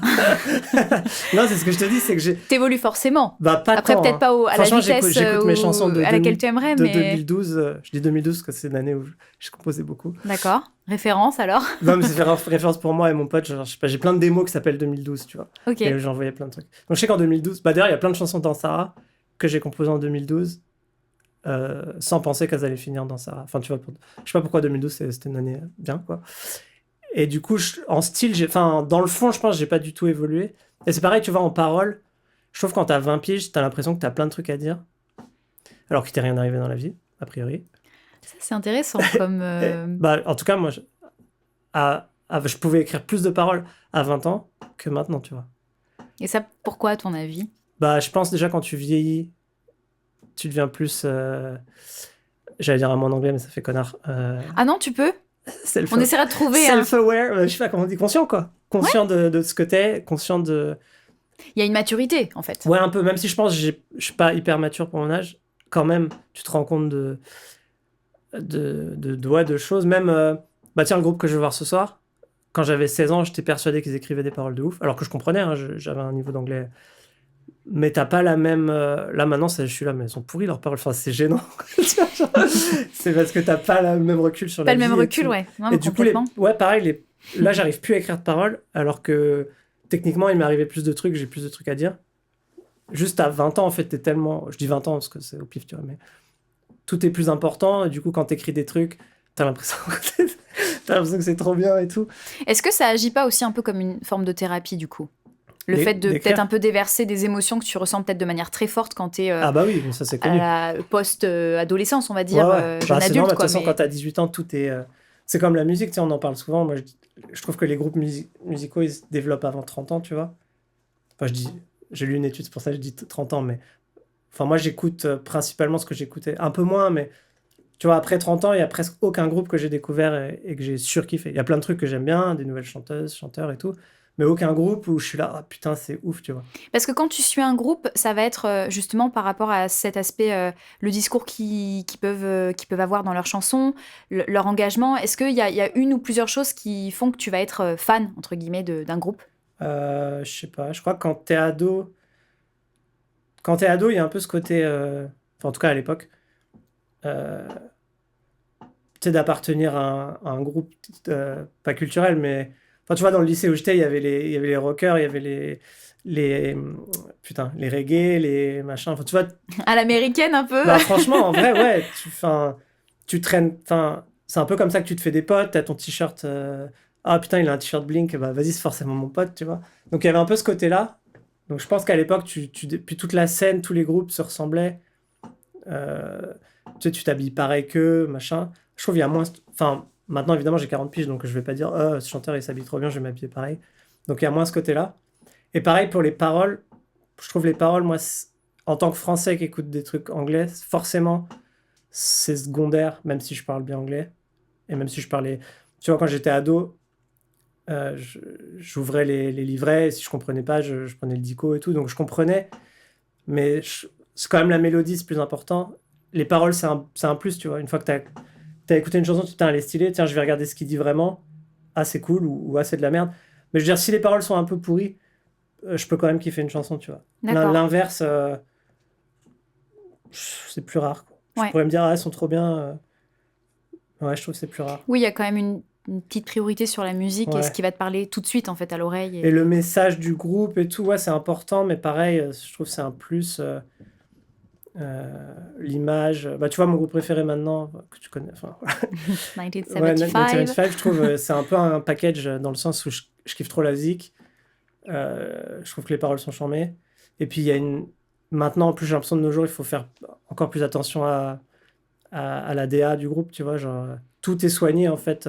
Non, c'est ce que je te dis, c'est que j'ai... T'évolues forcément. Bah, pas Après, tant, peut-être hein. pas à la Franchement, vitesse j'écoute mes chansons à laquelle tu aimerais, de mais... 2012. Je dis 2012 parce que c'est l'année où je composais beaucoup. D'accord. Référence, alors? Non, mais c'est faire référence pour moi et mon pote. Genre, je sais pas, j'ai plein de démos qui s'appellent 2012, tu vois. Ok. Et j'envoyais plein de trucs. Donc, je sais qu'en 2012... Bah, d'ailleurs, il y a plein de chansons dans Sarah que j'ai composées en 2012 sans penser qu'elles allaient finir dans Sarah. Enfin, tu vois, je sais pas pourquoi 2012, c'était une année bien, quoi. Et du coup, en style, enfin, dans le fond, je pense que j'ai pas du tout évolué. Et c'est pareil, tu vois, en parole, je trouve que quand t'as 20 piges, t'as l'impression que t'as plein de trucs à dire, alors qu'il t'est rien arrivé dans la vie, a priori. Ça, c'est intéressant comme... Bah, en tout cas, moi, je pouvais écrire plus de paroles à 20 ans que maintenant, tu vois. Et ça, pourquoi, à ton avis? Bah, je pense déjà quand tu vieillis, tu deviens plus... J'allais dire un mot en anglais, mais ça fait connard. Ah non, tu peux? On essaiera de trouver... Self-aware, je sais pas comment on dit, conscient, quoi. Conscient de ce que t'es, conscient de... Il y a une maturité, en fait. Ouais, un peu, même si je pense que je suis pas hyper mature pour mon âge, quand même, tu te rends compte de choses. Même, bah tiens, le groupe que je vais voir ce soir, quand j'avais 16 ans, j'étais persuadé qu'ils écrivaient des paroles de ouf, alors que je comprenais, hein, j'avais un niveau d'anglais. Mais t'as pas la même... là, maintenant, je suis là, mais elles sont pourries, leurs paroles. Enfin, c'est gênant. C'est parce que t'as pas le même recul sur la vie. Pas le même recul, ouais. Non, et du coup, ouais, pareil, là, j'arrive plus à écrire de paroles, alors que techniquement, il m'est arrivé plus de trucs, j'ai plus de trucs à dire. Juste à 20 ans, en fait, t'es tellement... Je dis 20 ans parce que c'est au pif, tu vois, mais tout est plus important. Et du coup, quand t'écris des trucs, t'as l'impression que c'est trop bien et tout. Est-ce que ça agit pas aussi un peu comme une forme de thérapie, du coup? Le fait de peut-être un peu déverser des émotions que tu ressens peut-être de manière très forte quand t'es ah bah oui, ça c'est connu. à la post-adolescence, on va dire, ouais. jeune adulte. De toute quoi, façon, quand t'as 18 ans, tout est... C'est comme la musique, tu sais, on en parle souvent. Moi, je trouve que les groupes musicaux, ils se développent avant 30 ans, tu vois. Enfin, j'ai lu une étude, c'est pour ça que je dis 30 ans, mais... Enfin, moi, j'écoute principalement ce que j'écoutais. Un peu moins, mais... Tu vois, après 30 ans, il y a presque aucun groupe que j'ai découvert et que j'ai surkiffé. Il y a plein de trucs que j'aime bien, des nouvelles chanteuses, chanteurs et tout. Mais aucun groupe où je suis là, ah putain, c'est ouf, tu vois. Parce que quand tu suis un groupe, ça va être justement par rapport à cet aspect, le discours qu'ils peuvent avoir dans leurs chansons, leur engagement. Est-ce qu'il y a une ou plusieurs choses qui font que tu vas être fan, entre guillemets, d'un groupe? Je sais pas, je crois que quand t'es ado, il y a un peu ce côté, enfin en tout cas à l'époque, tu sais, d'appartenir à un groupe, pas culturel, mais... Enfin, tu vois, dans le lycée où j'étais, il y avait les rockers, il y avait les reggae, les machins. Enfin, tu vois... À l'américaine, un peu. Bah, franchement, en vrai, ouais. Tu traînes... Enfin, c'est un peu comme ça que tu te fais des potes. T'as ton t-shirt... ah, putain, il a un t-shirt Blink. Bah, vas-y, c'est forcément mon pote, tu vois. Donc, il y avait un peu ce côté-là. Donc, je pense qu'à l'époque, puis toute la scène, tous les groupes se ressemblaient. Tu sais, tu t'habilles pareil qu'eux, machin. Je trouve qu'il y a moins... Enfin... Maintenant, évidemment, j'ai 40 piges, donc je vais pas dire ce chanteur, il s'habille trop bien, je vais m'habiller pareil. Donc, il y a moins ce côté-là. Et pareil pour les paroles. Je trouve les paroles, moi, en tant que Français qui écoute des trucs anglais, forcément, c'est secondaire, même si je parle bien anglais. Et même si je parlais... Tu vois, quand j'étais ado, j'ouvrais les livrets, et si je comprenais pas, je prenais le dico et tout. Donc, je comprenais. Mais c'est quand même la mélodie, c'est plus important. Les paroles, c'est un plus, tu vois. Une fois que t'as écouté une chanson, tu t'es elle est stylée, tiens, je vais regarder ce qu'il dit vraiment. Ah, c'est cool, ou ah, c'est de la merde. Mais je veux dire, si les paroles sont un peu pourries, je peux quand même kiffer une chanson, tu vois. L'inverse, c'est plus rare, quoi. Je pourrais me dire, elles sont trop bien. Ouais, je trouve que c'est plus rare. Oui, il y a quand même une petite priorité sur la musique et ce qui va te parler tout de suite, en fait, à l'oreille. Et le message du groupe et tout, ouais, c'est important, mais pareil, je trouve que c'est un plus. L'image. Bah, tu vois, mon groupe préféré maintenant, que tu connais. Enfin, 1975. Ouais, 1975, je trouve, c'est un peu un package dans le sens où je kiffe trop la musique. Je trouve que les paroles sont charmées. Et puis, il y a une. Maintenant, en plus, j'ai l'impression de nos jours, il faut faire encore plus attention à la DA du groupe, tu vois. Genre, tout est soigné, en fait,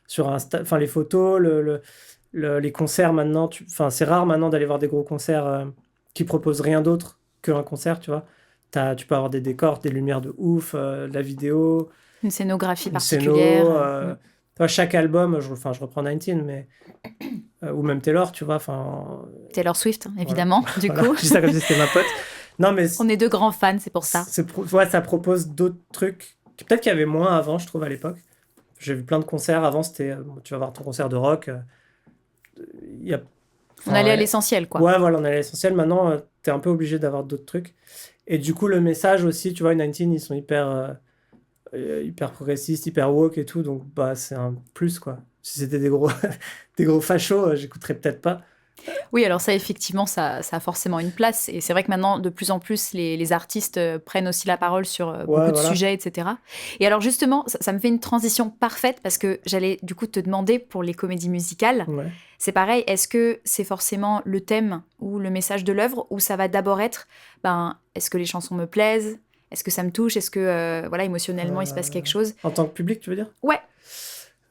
sur enfin, les photos, les concerts maintenant. Enfin, c'est rare maintenant d'aller voir des gros concerts qui proposent rien d'autre qu'un concert, tu vois. Tu peux avoir des décors, des lumières de ouf, de la vidéo. Une scénographie Une particulière. Tu vois, chaque album, je reprends 19, mais, ou même Taylor, tu vois. Taylor Swift, évidemment, voilà. Du Voilà. coup. Je dis ça comme si c'était ma pote. Non, mais On est deux grands fans, c'est pour ça. Ouais, ça propose d'autres trucs. Peut-être qu'il y avait moins avant, je trouve, à l'époque. J'ai vu plein de concerts. Avant, c'était, tu vas voir ton concert de rock. On allait à l'essentiel, quoi. Ouais, voilà, on allait à l'essentiel. Maintenant, t'es un peu obligé d'avoir d'autres trucs. Et du coup, le message aussi, tu vois, 19, ils sont hyper progressistes, hyper woke et tout. Donc, bah, c'est un plus, quoi. Si c'était des gros, des gros fachos, j'écouterais peut-être pas. Oui, alors ça, effectivement, ça a forcément une place. Et c'est vrai que maintenant, de plus en plus, les artistes prennent aussi la parole sur beaucoup de sujets, etc. Et alors, justement, ça me fait une transition parfaite parce que j'allais, du coup, te demander pour les comédies musicales. Ouais. C'est pareil, est-ce que c'est forcément le thème ou le message de l'œuvre ou ça va d'abord être, est-ce que les chansons me plaisent? Est-ce que ça me touche? Est-ce que, voilà, émotionnellement, il se passe quelque chose? En tant que public, tu veux dire? Ouais.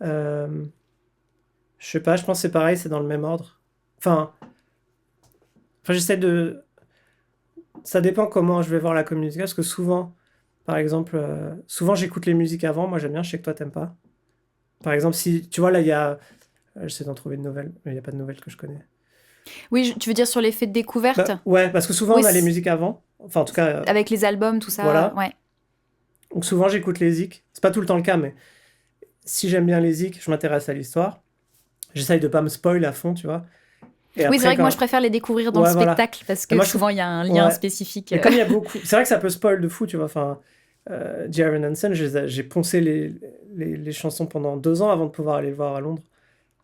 Je sais pas, je pense que c'est pareil, c'est dans le même ordre. Enfin, j'essaie de... Ça dépend comment je vais voir la comédie musicale, parce que souvent, par exemple, souvent j'écoute les musiques avant, moi j'aime bien, je sais que toi t'aimes pas. Par exemple, si, tu vois, là, il y a... J'essaie d'en trouver une nouvelle, mais il n'y a pas de nouvelle que je connais. Oui, tu veux dire sur l'effet de découverte? Ouais, parce que souvent on a les musiques avant, enfin en tout cas... Avec les albums, tout ça, voilà. Ouais. Donc souvent j'écoute les zik, c'est pas tout le temps le cas, mais si j'aime bien les zik, je m'intéresse à l'histoire. J'essaye de pas me spoil à fond, tu vois. Et oui, c'est vrai que moi je préfère les découvrir dans le spectacle parce que souvent il y a un lien spécifique. Et comme il y a beaucoup, c'est vrai que ça peut spoil de fou, tu vois. Enfin, J.R. Hansen, j'ai poncé les chansons pendant 2 ans avant de pouvoir aller le voir à Londres.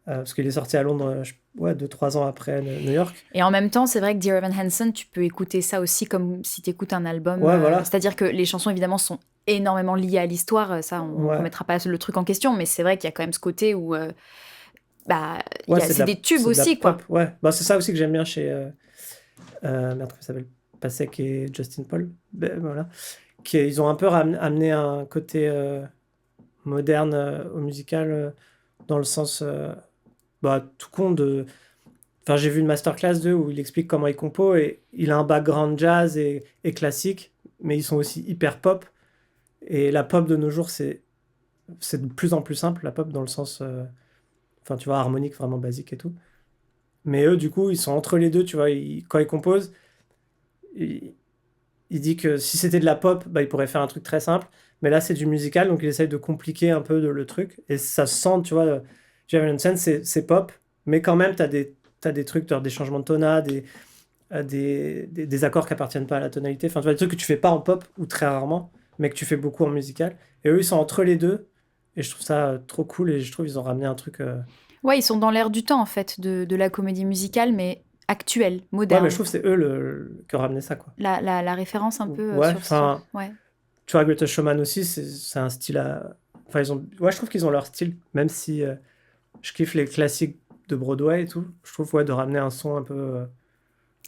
Parce qu'il est sorti à Londres 2-3 ans après New York. Et en même temps, c'est vrai que Dear Evan Hansen, tu peux écouter ça aussi comme si tu écoutes un album. Ouais, voilà. C'est-à-dire que les chansons, évidemment, sont énormément liées à l'histoire. Ça, on ne remettra pas le truc en question, mais c'est vrai qu'il y a quand même ce côté où c'est des tubes aussi, quoi. Pop, ouais. Bah, c'est ça aussi que j'aime bien chez merde, comment ça s'appelle, Pasek et Justin Paul. Voilà. Ils ont un peu amené un côté moderne au musical dans le sens tout con de... Enfin, j'ai vu une masterclass d'eux où il explique comment il compose et il a un background jazz et classique, mais ils sont aussi hyper pop. Et la pop de nos jours, c'est de plus en plus simple, la pop, dans le sens... Enfin, tu vois, harmonique, vraiment basique et tout. Mais eux, du coup, ils sont entre les deux, tu vois. Quand ils composent, il dit que si c'était de la pop, ils pourraient faire un truc très simple. Mais là, c'est du musical, donc il essaye de compliquer un peu le truc. Et ça se sent, tu vois... J.R. Hansen, c'est pop, mais quand même, t'as des trucs, des changements de tonade, des accords qui appartiennent pas à la tonalité. Enfin, tu vois, des trucs que tu fais pas en pop, ou très rarement, mais que tu fais beaucoup en musical. Et eux, ils sont entre les deux. Et je trouve ça trop cool. Et je trouve qu'ils ont ramené un truc... Ouais, ils sont dans l'air du temps, en fait, de la comédie musicale, mais actuelle, moderne. Ouais, mais je trouve que c'est eux qui ont ramené ça, quoi. La référence un peu sur ça. Ouais. Tu vois, Greatest Showman aussi, c'est un style à... Enfin, je trouve qu'ils ont leur style, même si je kiffe les classiques de Broadway et tout. Je trouve, de ramener un son un peu...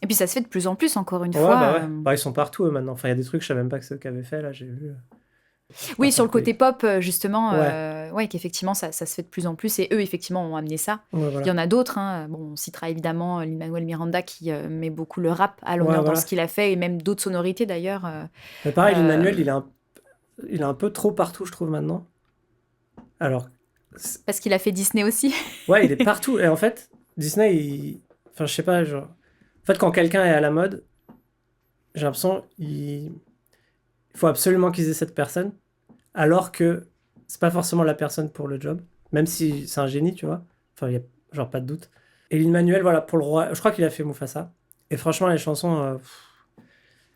Et puis ça se fait de plus en plus, encore une fois. Ils sont partout, eux, maintenant. Enfin, il y a des trucs, je savais même pas que c'est eux qui avaient fait, là, j'ai vu... Oui, sur le côté pop, justement, qu'effectivement, ça se fait de plus en plus. Et eux, effectivement, ont amené ça. Ouais, voilà. Il y en a d'autres. Bon, on citera évidemment Lin-Manuel Miranda qui met beaucoup le rap à l'honneur dans ce qu'il a fait, et même d'autres sonorités, d'ailleurs. Mais pareil, Lin-Manuel, il est un peu trop partout, je trouve, maintenant. Alors... Parce qu'il a fait Disney aussi. Ouais, il est partout. Et en fait, Disney, enfin, je sais pas, genre... En fait, quand quelqu'un est à la mode, j'ai l'impression il faut absolument qu'ils aient cette personne, alors que c'est pas forcément la personne pour le job, même si c'est un génie, tu vois. Enfin, il y a genre pas de doute. Et Lin-Manuel, voilà, pour le roi, je crois qu'il a fait Mufasa. Et franchement, les chansons,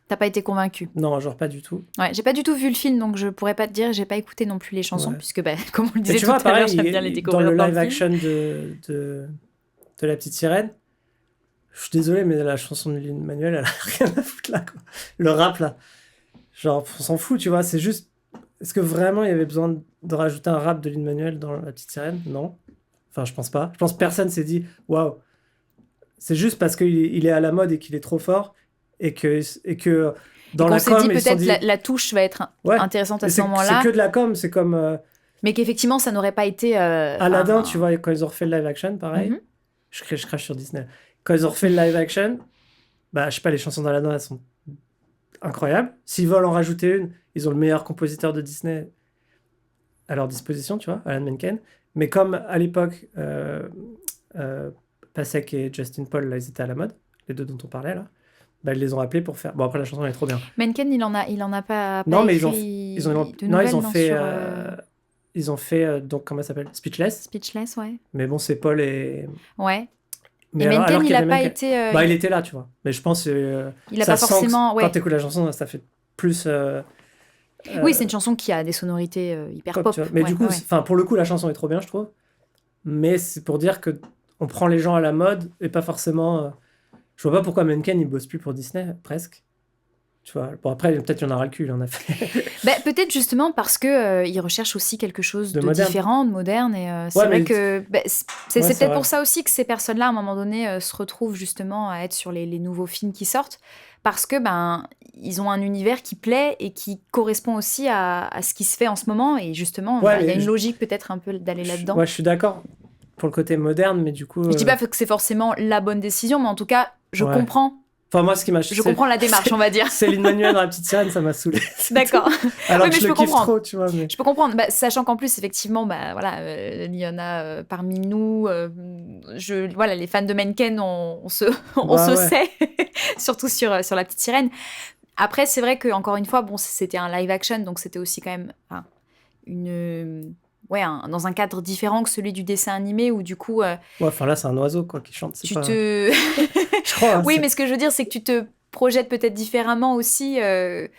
T'as pas été convaincu? Non, genre pas du tout. Ouais, j'ai pas du tout vu le film, donc je pourrais pas te dire. J'ai pas écouté non plus les chansons, Ouais. puisque, comme on le Mais disait tu tout vois, à l'heure, pareil, j'aime bien les dans découvrir le dans live le film. action de La Petite Sirène, je suis désolé, mais la chanson de Lin-Manuel, elle a rien à foutre là, quoi. Le rap, là. Genre, on s'en fout, tu vois, c'est juste... Est-ce que vraiment il y avait besoin de rajouter un rap de Lin-Manuel dans La Petite Sirène? Non. Enfin, je pense pas. Je pense que personne s'est dit, waouh. C'est juste parce qu'il est à la mode et qu'il est trop fort et que dans Et qu'on la s'est com, dit ils se sont peut-être dit, la touche va être ouais, intéressante à mais ce c'est moment-là, que de la com, c'est comme mais qu'effectivement, ça n'aurait pas été... Aladdin, tu vois, quand ils ont refait le live action, pareil. Mhm. Je crache sur Disney. Quand ils ont refait le live action, bah, je sais pas, les chansons d'Aladdin, elles sont incroyables. S'ils veulent en rajouter une, ils ont le meilleur compositeur de Disney à leur disposition, tu vois, Alan Menken. Mais comme à l'époque, Pasek et Justin Paul, là, ils étaient à la mode, les deux dont on parlait, là, bah, ils les ont appelés pour faire... Bon, après, la chanson, elle est trop bien. Menken, il en a pas Non, mais écrit ils ont de non, nouvelles, ils ont non, fait... sur Ils ont fait, donc, comment ça s'appelle? Speechless. Speechless, ouais. Mais bon, c'est Paul et... Ouais. Mais Et Menken, qu'il il y a avait pas Menken. été... Bah, il était là, tu vois. Mais je pense il a ça pas sent forcément... que Ouais. quand t'écoutes la chanson, ça fait plus... Oui, c'est une chanson qui a des sonorités hyper pop, pop. tu vois. Mais Ouais, du coup, ouais. pour le coup, la chanson est trop bien, je trouve. Mais c'est pour dire que on prend les gens à la mode et pas forcément... Je vois pas pourquoi Menken, il bosse plus pour Disney, presque. Tu vois. Bon, après, peut-être il en aura le cul, il en a fait. Peut-être justement parce que il recherche aussi quelque chose De de moderne. différent, de moderne. Et c'est Ouais, vrai mais... que c'est Ouais, c'est peut-être vrai. pour ça aussi que ces personnes-là, à un moment donné, se retrouvent justement à être sur les nouveaux films qui sortent. Parce que ils ont un univers qui plaît et qui correspond aussi à ce qui se fait en ce moment. Et justement, Ouais, il y a mais une logique peut-être un peu d'aller là-dedans. ouais, je suis d'accord pour le côté moderne, mais du coup... Je dis pas que c'est forcément la bonne décision, mais en tout cas, je ouais. comprends. Enfin, moi, ce qui m'a... Je comprends la démarche, on va dire. Céline Manuel dans La Petite Sirène, ça m'a saoulé. D'accord. Alors Oui, que mais je je le peux kiffe comprendre. trop, tu vois. Mais... Je peux comprendre, sachant qu'en plus, effectivement, voilà, il y en a parmi nous, voilà, les fans de Menken, on se ouais. sait, surtout sur La Petite Sirène. Après, c'est vrai qu'encore une fois, bon, c'était un live action, donc c'était aussi quand même dans un cadre différent que celui du dessin animé, où du coup... Ouais, enfin là, c'est un oiseau, quoi, qui chante. C'est tu pas... te... Je crois. Oui, mais ce que je veux dire, c'est que tu te projettes peut-être différemment aussi. Je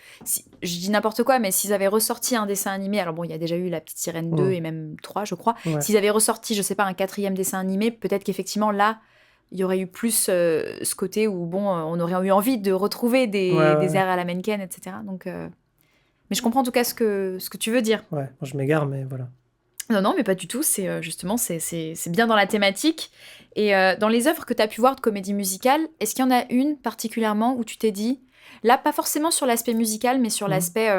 dis n'importe quoi, mais s'ils avaient ressorti un dessin animé, alors bon, il y a déjà eu La Petite Sirène 2 et même 3, je crois. Ouais. S'ils avaient ressorti, je sais pas, un 4e dessin animé, peut-être qu'effectivement, là, il y aurait eu plus ce côté où, bon, on aurait eu envie de retrouver des airs à la Menken, etc. Donc, mais je comprends en tout cas ce que tu veux dire. Ouais, bon, je m'égare, mais voilà. Non, mais pas du tout. C'est justement, c'est bien dans la thématique. Et dans les œuvres que tu as pu voir de comédie musicale, est-ce qu'il y en a une particulièrement où tu t'es dit, là, pas forcément sur l'aspect musical, mais sur l'aspect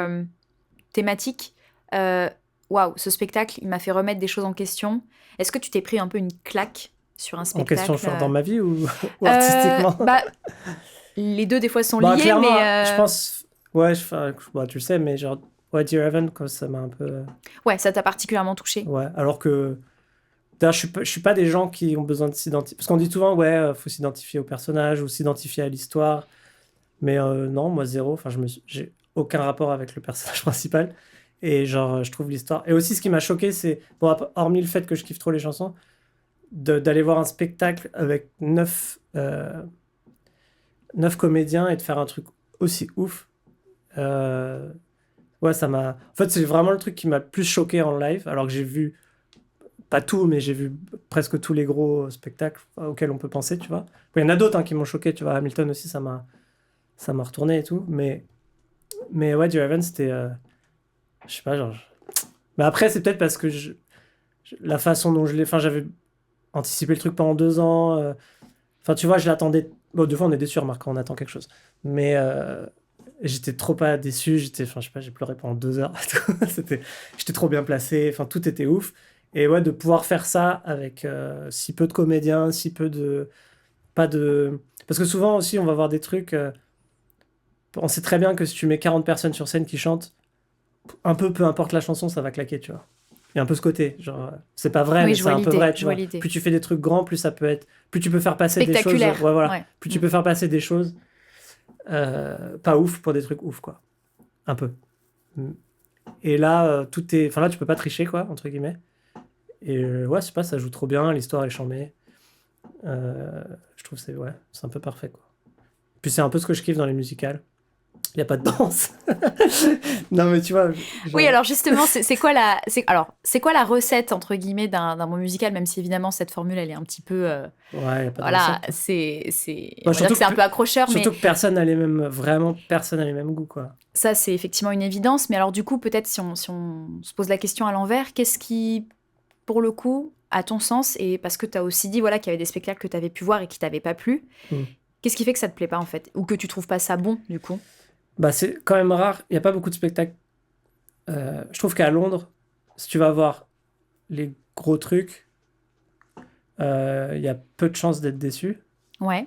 thématique, waouh, ce spectacle, il m'a fait remettre des choses en question. Est-ce que tu t'es pris un peu une claque sur un spectacle? En question, genre dans ma vie ou artistiquement? Les deux, des fois, sont liés, clairement, mais... je pense... Ouais, tu le sais, mais genre... Ouais, Dear Evan, quand ça m'a un peu... Ouais, ça t'a particulièrement touché. Ouais, alors que... D'ailleurs, je suis pas des gens qui ont besoin de s'identifier... Parce qu'on dit souvent, ouais, faut s'identifier au personnage ou s'identifier à l'histoire. Mais non, moi, zéro. Enfin, j'ai aucun rapport avec le personnage principal. Et genre, je trouve l'histoire... Et aussi, ce qui m'a choqué, c'est... Bon, hormis le fait que je kiffe trop les chansons, d'aller voir un spectacle avec 9 comédiens et de faire un truc aussi ouf. Ouais, ça m'a... En fait, c'est vraiment le truc qui m'a le plus choqué en live, alors que j'ai vu, pas tout, mais j'ai vu presque tous les gros spectacles auxquels on peut penser, tu vois. Il y en a d'autres qui m'ont choqué, tu vois. Hamilton aussi, ça m'a retourné et tout. Mais ouais, Dear Evan, c'était... je sais pas, genre... Mais après, c'est peut-être parce que la façon dont je l'ai... Enfin, j'avais anticipé le truc pendant 2 ans. Enfin, tu vois, je l'attendais... Bon, des fois, on est déçu, remarque, quand on attend quelque chose. Mais... j'étais trop pas déçu, enfin, je sais pas, j'ai pleuré pendant 2 heures. J'étais trop bien placé, enfin, tout était ouf. Et ouais, de pouvoir faire ça avec si peu de comédiens, si peu de... Parce que souvent aussi, on va voir des trucs... on sait très bien que si tu mets 40 personnes sur scène qui chantent, un peu, peu importe la chanson, ça va claquer, tu vois. Il y a un peu ce côté, genre... C'est pas vrai, Oui, mais c'est un peu vrai, tu vois. l'idée. Plus tu fais des trucs grands, plus ça peut être... Plus tu peux faire passer des choses... Spectaculaire. Ouais, voilà. Ouais. Plus tu peux faire passer des choses... pas ouf pour des trucs ouf, quoi. Un peu. Et là, tout est... Enfin là, tu peux pas tricher, quoi, entre guillemets. Et ouais, je sais pas, ça joue trop bien, l'histoire est chambée. Je trouve que c'est un peu parfait, quoi. Puis c'est un peu ce que je kiffe dans les musicales. Il n'y a pas de danse. Non, mais tu vois. Oui, alors justement, c'est quoi la recette, entre guillemets, d'un bon musical, même si évidemment cette formule, elle est un petit peu... Ouais, il n'y a pas de voilà, recette. on va dire que c'est un peu accrocheur, mais Surtout que vraiment personne n'a les mêmes goûts, quoi. ça, c'est effectivement une évidence. Mais alors du coup, peut-être si on se pose la question à l'envers, qu'est-ce qui, pour le coup, à ton sens, et parce que tu as aussi dit voilà, qu'il y avait des spectacles que tu avais pu voir et qui t'avaient pas plu, qu'est-ce qui fait que ça te plaît pas, en fait? Ou que tu trouves pas ça bon, du coup? Bah, c'est quand même rare. Il n'y a pas beaucoup de spectacles. Je trouve qu'à Londres, si tu vas voir les gros trucs, il y a peu de chances d'être déçu. Ouais.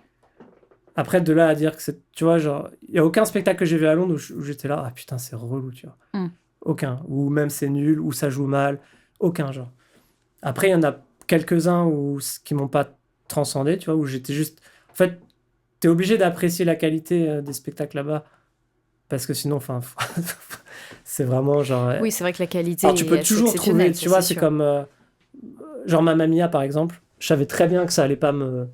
Après, de là à dire que c'est. Tu vois, genre, il n'y a aucun spectacle que j'ai vu à Londres où j'étais là, ah putain, c'est relou, tu vois. Aucun. Ou même c'est nul, ou ça joue mal. Aucun, genre. Après, il y en a quelques-uns qui m'ont pas transcendé, tu vois, où j'étais juste. En fait, t'es obligé d'apprécier la qualité des spectacles là-bas. Parce que sinon, enfin, c'est vraiment genre. Oui, c'est vrai que la qualité Alors, tu peux est assez toujours trouver, exceptionnelle, tu ça, vois, c'est c'est sûr. comme. Genre Mamma Mia, par exemple. Je savais très bien que ça allait pas me.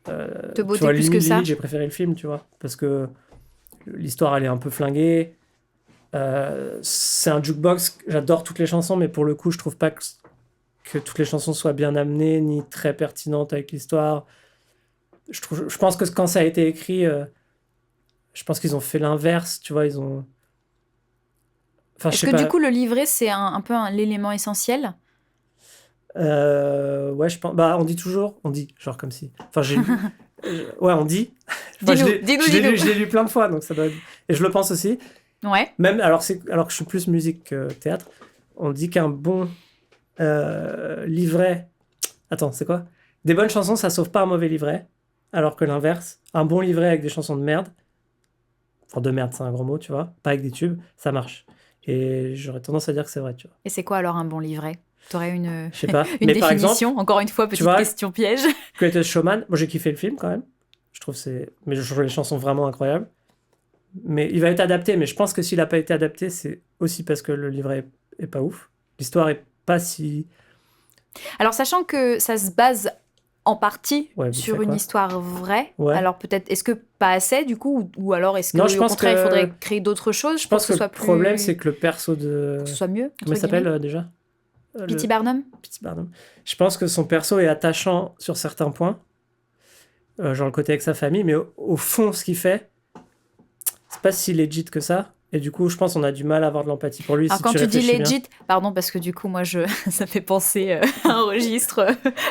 Te Tu botter vois, plus que ça? limite, j'ai préféré le film, tu vois. Parce que l'histoire, elle est un peu flinguée. C'est un jukebox. J'adore toutes les chansons, mais pour le coup, je trouve pas que toutes les chansons soient bien amenées, ni très pertinentes avec l'histoire. Je pense que quand ça a été écrit, je pense qu'ils ont fait l'inverse, tu vois. Ils ont. Enfin, je Est-ce sais que du pas. coup, le livret, c'est un peu l'élément essentiel? Ouais, je pense. Bah, on dit toujours. On dit, genre comme si. Enfin, j'ai lu. Ouais, on dit. Enfin, Dis-nous, dis-nous, dis-nous. je l'ai lu plein de fois, donc ça doit être. Et je le pense aussi. Ouais. Même alors que je suis plus musique que théâtre, on dit qu'un bon livret. Attends, c'est quoi? Des bonnes chansons, ça sauve pas un mauvais livret. Alors que l'inverse, un bon livret avec des chansons de merde, enfin de merde, c'est un gros mot, tu vois, pas avec des tubes, ça marche. Et j'aurais tendance à dire que c'est vrai, tu vois. Et c'est quoi alors un bon livret? T'aurais une, Je sais pas. une Mais par exemple, définition? Encore une fois, tu petite vois, question piège. Greatest Showman, moi j'ai kiffé le film quand même. Je trouve mais je trouve les chansons vraiment incroyables. Mais il va être adapté, mais je pense que s'il a pas été adapté, c'est aussi parce que le livret est pas ouf. L'histoire est pas si. Alors, sachant que ça se base en partie Ouais, vite sur fait une quoi. histoire vraie, Ouais. alors peut-être, est-ce que pas assez du coup, ou alors est-ce Non, je qu'au pense contraire, il que faudrait créer d'autres choses je pour pense que que ce le soit problème plus... c'est que le perso de que ce soit mieux, comment il entre s'appelle guillemets? déjà P.T. le Barnum? Petit Barnum. Je pense que son perso est attachant sur certains points, genre le côté avec sa famille, mais au fond, ce qu'il fait, c'est pas si legit que ça. Et du coup, je pense qu'on a du mal à avoir de l'empathie pour lui Alors si quand tu tu dis réfléchis bien. legit, pardon, parce que du coup, moi, ça fait penser à un registre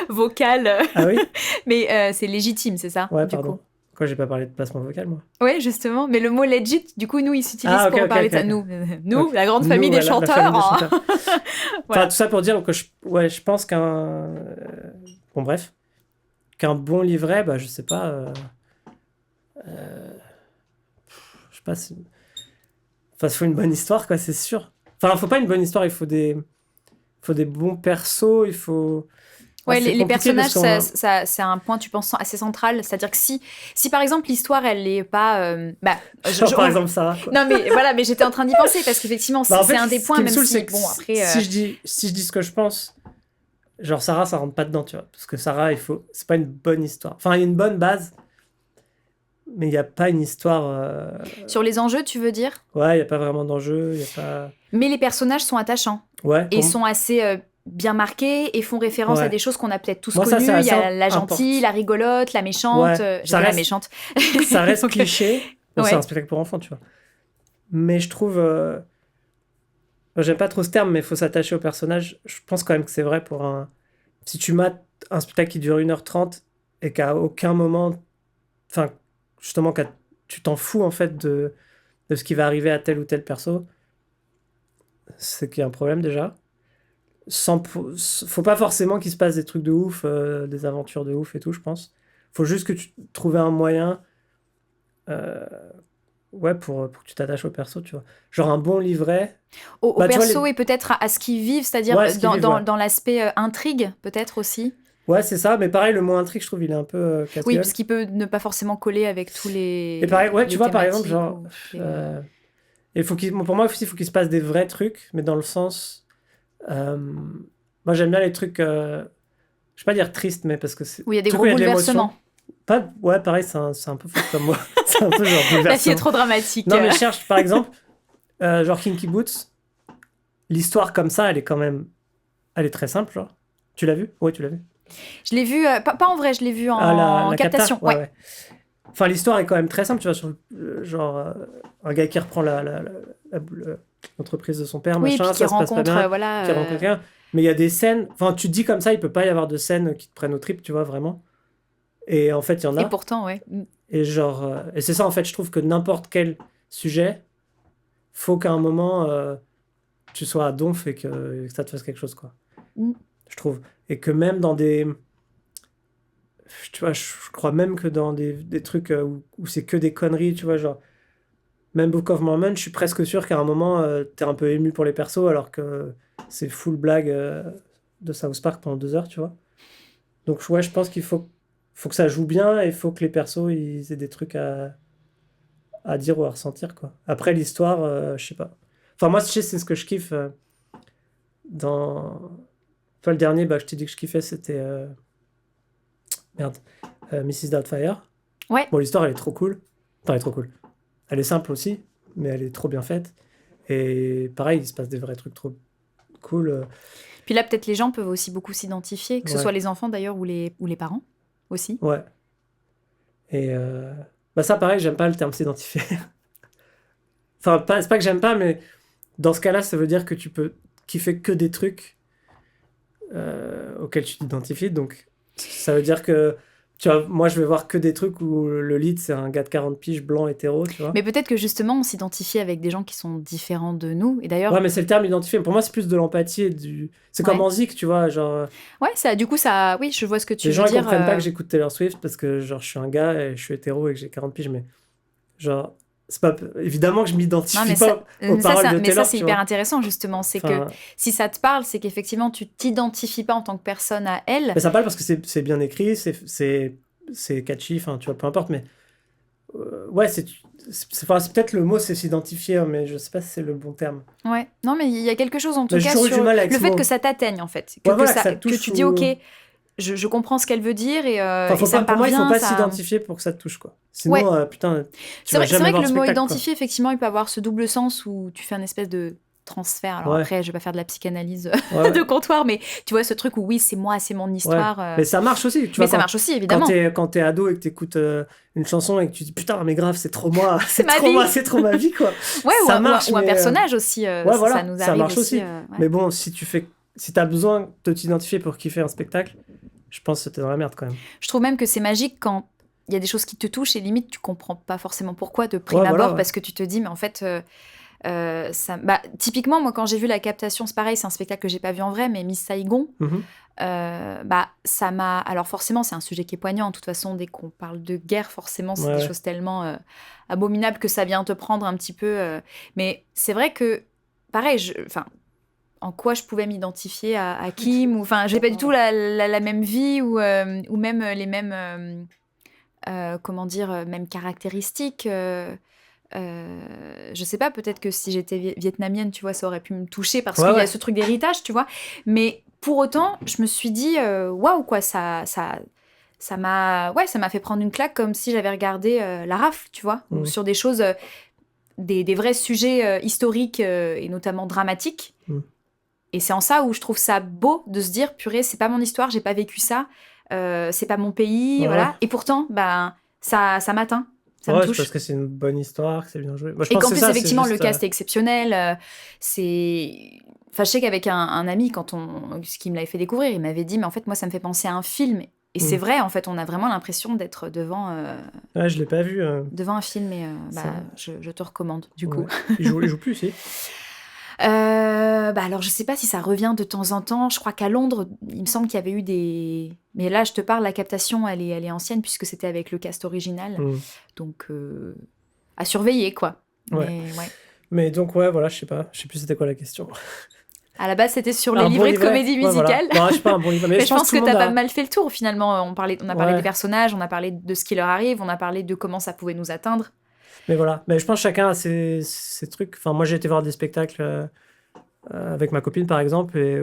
vocal, Ah oui? mais c'est légitime, c'est ça, Ouais, du coup? pardon. Quoi, j'ai pas parlé de placement vocal, moi. Oui, justement, mais le mot legit, du coup, nous, il s'utilise Ah, ok, pour ok, parler ok, de ça. ok. Nous, Ok. la grande Nous, famille des la famille chanteurs. des Hein. chanteurs. Enfin, Voilà. tout ça pour dire que ouais, je pense bon, bref. Qu'un bon livret, bah, je sais pas. Je sais pas si. Enfin, il faut une bonne histoire, quoi, c'est sûr. Enfin, il faut pas une bonne histoire, faut des bons persos, il faut. Ah, Ouais, c'est les compliqué personnages, parce qu'on. c'est un point, tu penses, assez central. C'est-à-dire que si par exemple, l'histoire, elle n'est pas... Genre, par exemple, Sarah, quoi. Non, mais voilà, mais j'étais en train d'y penser, parce qu'effectivement, Bah, en c'est fait, un des ce points, qui me même saoule, si, c'est que bon, après... si je dis ce que je pense, genre Sarah, ça rentre pas dedans, tu vois. Parce que Sarah, c'est pas une bonne histoire. Enfin, il y a une bonne base, mais il n'y a pas une histoire. Sur les enjeux, tu veux dire? Ouais, il n'y a pas vraiment d'enjeu, il y a pas. Mais les personnages sont attachants. Ouais, Et sont assez bien marqués et font référence à Ouais. des choses qu'on a peut-être tous Moi, ça, c'est connues. Il y assez a la gentille, la rigolote, la méchante. Ouais, J'étais la méchante. ça reste Donc, cliché. Bon, c'est ouais. un spectacle pour enfants, tu vois. Mais je trouve. J'aime pas trop ce terme, mais il faut s'attacher au personnage. Je pense quand même que c'est vrai pour un. Si tu mates un spectacle qui dure 1h30 et qu'à aucun moment. Enfin, justement, tu t'en fous en fait de ce qui va arriver à tel ou tel perso, c'est qu'il y a un problème déjà. Faut pas forcément qu'il se passe des trucs de ouf, des aventures de ouf et tout, je pense. Faut juste que tu trouves un moyen. euh, Ouais, pour que tu t'attaches au perso, tu vois. Genre un bon livret. Au Bah, tu vois, perso et peut-être à ce qu'ils vivent, c'est-à-dire ouais, ce qu'ils vivent, ouais. dans l'aspect intrigue, peut-être aussi. Ouais, c'est ça, mais pareil, le mot intrigue, je trouve, il est un peu Oui, casse-gueule. parce qu'il peut ne pas forcément coller avec tous Et pareil, ouais, les tu vois, par exemple, thématiques genre. ou toutes les- Pour moi aussi, il faut qu'il se passe des vrais trucs, mais dans le sens. Moi, j'aime bien les trucs. Je vais pas dire tristes, mais parce que c'est. Où il y a des Trucs gros où il y a de l'émotion. bouleversements. Ouais, pareil, c'est un peu fou comme moi. C'est un peu genre La fille est bouleversant. trop dramatique. Non, mais je cherche, par exemple, genre Kinky Boots, l'histoire comme ça, elle est très simple, genre. Tu l'as vu? Ouais, tu l'as vu. Je l'ai vu, pas en vrai, je l'ai vu Ah, en la captation. capta? Ouais. Enfin, l'histoire est quand même très simple, tu vois, sur genre un gars qui reprend l'entreprise de son père, Oui, machin, puis qui ça se passe pas rencontre, bien, voilà. qui rencontre quelqu'un. Mais il y a des scènes, enfin, tu te dis comme ça, il peut pas y avoir de scènes qui te prennent au trip, tu vois, vraiment. Et en fait, il y en Et a. pourtant, ouais. Et genre, et c'est ça, en fait, je trouve que n'importe quel sujet, faut qu'à un moment, tu sois à donf et que ça te fasse quelque chose, quoi. Mm. Je trouve. Et que même dans des. Tu vois, je crois même que dans des trucs où c'est que des conneries, tu vois, genre. Même Book of Mormon, je suis presque sûr qu'à un moment, t'es un peu ému pour les persos, alors que c'est full blague de South Park pendant 2 heures, tu vois. Donc, ouais, je pense qu'il faut que ça joue bien et il faut que les persos, ils aient des trucs à dire ou à ressentir, quoi. Après, l'histoire, je sais pas. Enfin, moi, je sais, c'est ce que je kiffe dans. Enfin, le dernier, bah, je t'ai dit que je kiffais, c'était. Merde. Mrs. Doubtfire. Ouais. Bon, l'histoire, elle est trop cool. Enfin, elle est trop cool. Elle est simple aussi, mais elle est trop bien faite. Et pareil, il se passe des vrais trucs trop cool. Puis là, peut-être les gens peuvent aussi beaucoup s'identifier, que ce Ouais. soit les enfants d'ailleurs ou les parents aussi. Ouais. Et bah ça, pareil, j'aime pas le terme s'identifier. Enfin, c'est pas que j'aime pas, mais dans ce cas-là, ça veut dire que tu peux kiffer que des trucs auxquels tu t'identifies. Donc, ça veut dire que, tu vois, moi, je vais voir que des trucs où le lead, c'est un gars de 40 piges, blanc, hétéro, tu vois. Mais peut-être que justement, on s'identifie avec des gens qui sont différents de nous. Et d'ailleurs, Ouais, mais c'est le terme identifié. Pour moi, c'est plus de l'empathie et du. C'est comme Ouais. en zik, tu vois, genre. ouais, ça, du coup, ça, oui, je vois ce que tu Les gens, veux ils dire. comprennent pas que j'écoute Taylor Swift parce que, genre, je suis un gars et je suis hétéro et que j'ai 40 piges, mais genre, c'est pas. Évidemment que je Non, m'identifie mais pas aux paroles de mais Taylor, ça, c'est tu hyper vois. intéressant, justement. C'est Enfin, que si ça te parle, c'est qu'effectivement, tu t'identifies pas en tant que personne à elle. mais ça parle parce que c'est bien écrit, c'est catchy, enfin, tu vois, peu importe, mais ouais, enfin, c'est peut-être le mot, c'est s'identifier, hein, mais je sais pas si c'est le bon terme. Ouais. Non, mais il y a quelque chose, en tout Mais j'ai cas, toujours eu du sur mal avec le ce fait mot. que ça t'atteigne, en fait. Ouais, voilà, que ça Que touche tu dis, ou. OK, je comprends ce qu'elle veut dire Enfin, et ça me pour moi, il faut parvient. pas Ça... s'identifier pour que ça te touche, quoi. Ouais. Sinon, putain, tu C'est vas vrai, c'est jamais vrai que voir le le mot spectacle, identifier, effectivement, il peut avoir ce double sens où tu fais un espèce de transfert. Alors quoi. Ouais, après, je vais pas faire de la psychanalyse ouais, de comptoir, mais tu vois ce truc où oui, c'est moi, c'est mon ouais. histoire. Mais ça marche aussi, tu Mais vois, ça marche aussi, quand évidemment. quand t'es ado et que t'écoutes une chanson et que tu dis putain, mais grave, c'est trop moi, C'est ma trop vie. moi, c'est trop ma vie, quoi. Ouais, Ça marche, ou un mais. personnage aussi. Ouais, ça voilà, nous ça arrive marche aussi. ouais. Mais bon, si t'as besoin de t'identifier pour kiffer un spectacle, je pense que t'es dans la merde quand même. Je trouve même que c'est magique quand il y a des choses qui te touchent et limite tu comprends pas forcément pourquoi de prime Ouais, abord voilà, ouais. parce que tu te dis mais en fait ça bah, typiquement moi quand j'ai vu la captation c'est pareil c'est un spectacle que j'ai pas vu en vrai mais Miss Saigon Mhm. bah ça m'a alors forcément c'est un sujet qui est poignant de toute façon dès qu'on parle de guerre forcément c'est Ouais, des ouais. choses tellement abominables que ça vient te prendre un petit peu mais c'est vrai que pareil enfin en quoi je pouvais m'identifier à Kim ou enfin j'ai pas du tout la même vie ou même les mêmes comment dire mêmes caractéristiques je sais pas peut-être que si j'étais vietnamienne tu vois ça aurait pu me toucher parce Ouais, qu'il y a ouais. ce truc d'héritage tu vois mais pour autant je me suis dit waouh quoi ça m'a fait prendre une claque comme si j'avais regardé La Rafle tu vois ou Mhm. sur des choses des vrais sujets historiques et notamment dramatiques Mhm. et c'est en ça où je trouve ça beau de se dire, purée, c'est pas mon histoire, j'ai pas vécu ça, c'est pas mon pays, Ouais, voilà. ouais. Et pourtant, ben, ça m'atteint, ça me Ouais, c'est touche. parce que c'est une bonne histoire, que c'est bien joué. Moi, je Et pense qu'en que plus, c'est ça, c'est effectivement, le juste. cast est exceptionnel. C'est. Enfin, je sais qu'avec un ami, ce qui me l'avait fait découvrir, il m'avait dit, mais en fait, moi, ça me fait penser à un film. Et c'est vrai, en fait, on a vraiment l'impression d'être Ouais, je l'ai pas vu. devant un film. Et Ça- bah, je te recommande, du Ouais. coup. Il joue plus, si. Bah alors je sais pas si ça revient de temps en temps. Je crois qu'à Londres, il me semble qu'il y avait eu des. Mais là, je te parle, la captation, elle est ancienne puisque c'était avec le cast original. Mhm. Donc à surveiller quoi. Ouais. Mais ouais. Mais donc, ouais, voilà, je sais pas. Je sais plus c'était quoi la question. À la base, c'était sur les Un bon livrets de livret. comédie Ouais, voilà. musicale. Non, je sais pas, un bon livret. Mais je pense tout le que monde t'as a- pas mal fait le tour finalement. On a parlé Ouais. des personnages, on a parlé de ce qui leur arrive, on a parlé de comment ça pouvait nous atteindre. Mais voilà. Mais je pense que chacun a ses trucs. Enfin, moi, j'ai été voir des spectacles avec ma copine, par exemple, et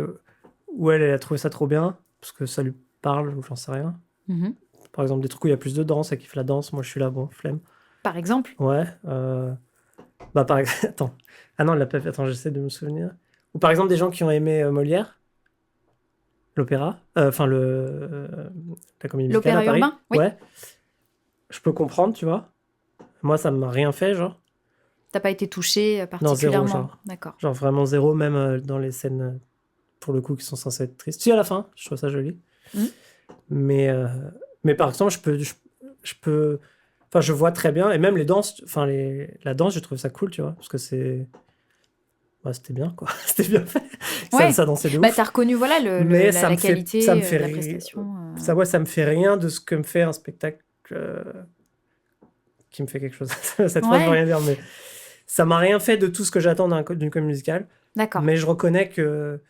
où elle a trouvé ça trop bien, parce que ça lui parle, ou j'en sais rien. Mhm. Par exemple, des trucs où il y a plus de danse, elle kiffe la danse. Moi, je suis là, bon, flemme. Par exemple. Ouais. Bah, par exemple, attends. Ah non, elle l'a pas fait. Attends, j'essaie de me souvenir. Ou par exemple, des gens qui ont aimé Molière, l'opéra, enfin, la comédie musicale à L'opéra Paris. urbain, oui. Ouais. Je peux comprendre, tu vois. Moi, ça m'a rien fait, genre. T'as pas été touché Non, zéro, particulièrement. genre. D'accord. Genre vraiment zéro, même dans les scènes, pour le coup, qui sont censées être tristes. Si, à la fin, je trouve ça joli. Mhm. Mais par exemple, je peux... Enfin, je vois très bien, et même les danses, enfin, la danse, je trouve ça cool, tu vois, parce que c'est... Ouais, c'était bien, quoi. C'était bien fait. Ouais. Ça dansait de Bah, ouf. t'as reconnu, voilà, Mais la qualité, ça me fait la ri- prestation. Ça, ouais, ça me fait rien de ce que me fait un spectacle qui me fait quelque chose. Cette phrase veut Ouais. rien dire, mais ça m'a rien fait de tout ce que j'attends d'une comédie musicale. D'accord. Mais je reconnais que...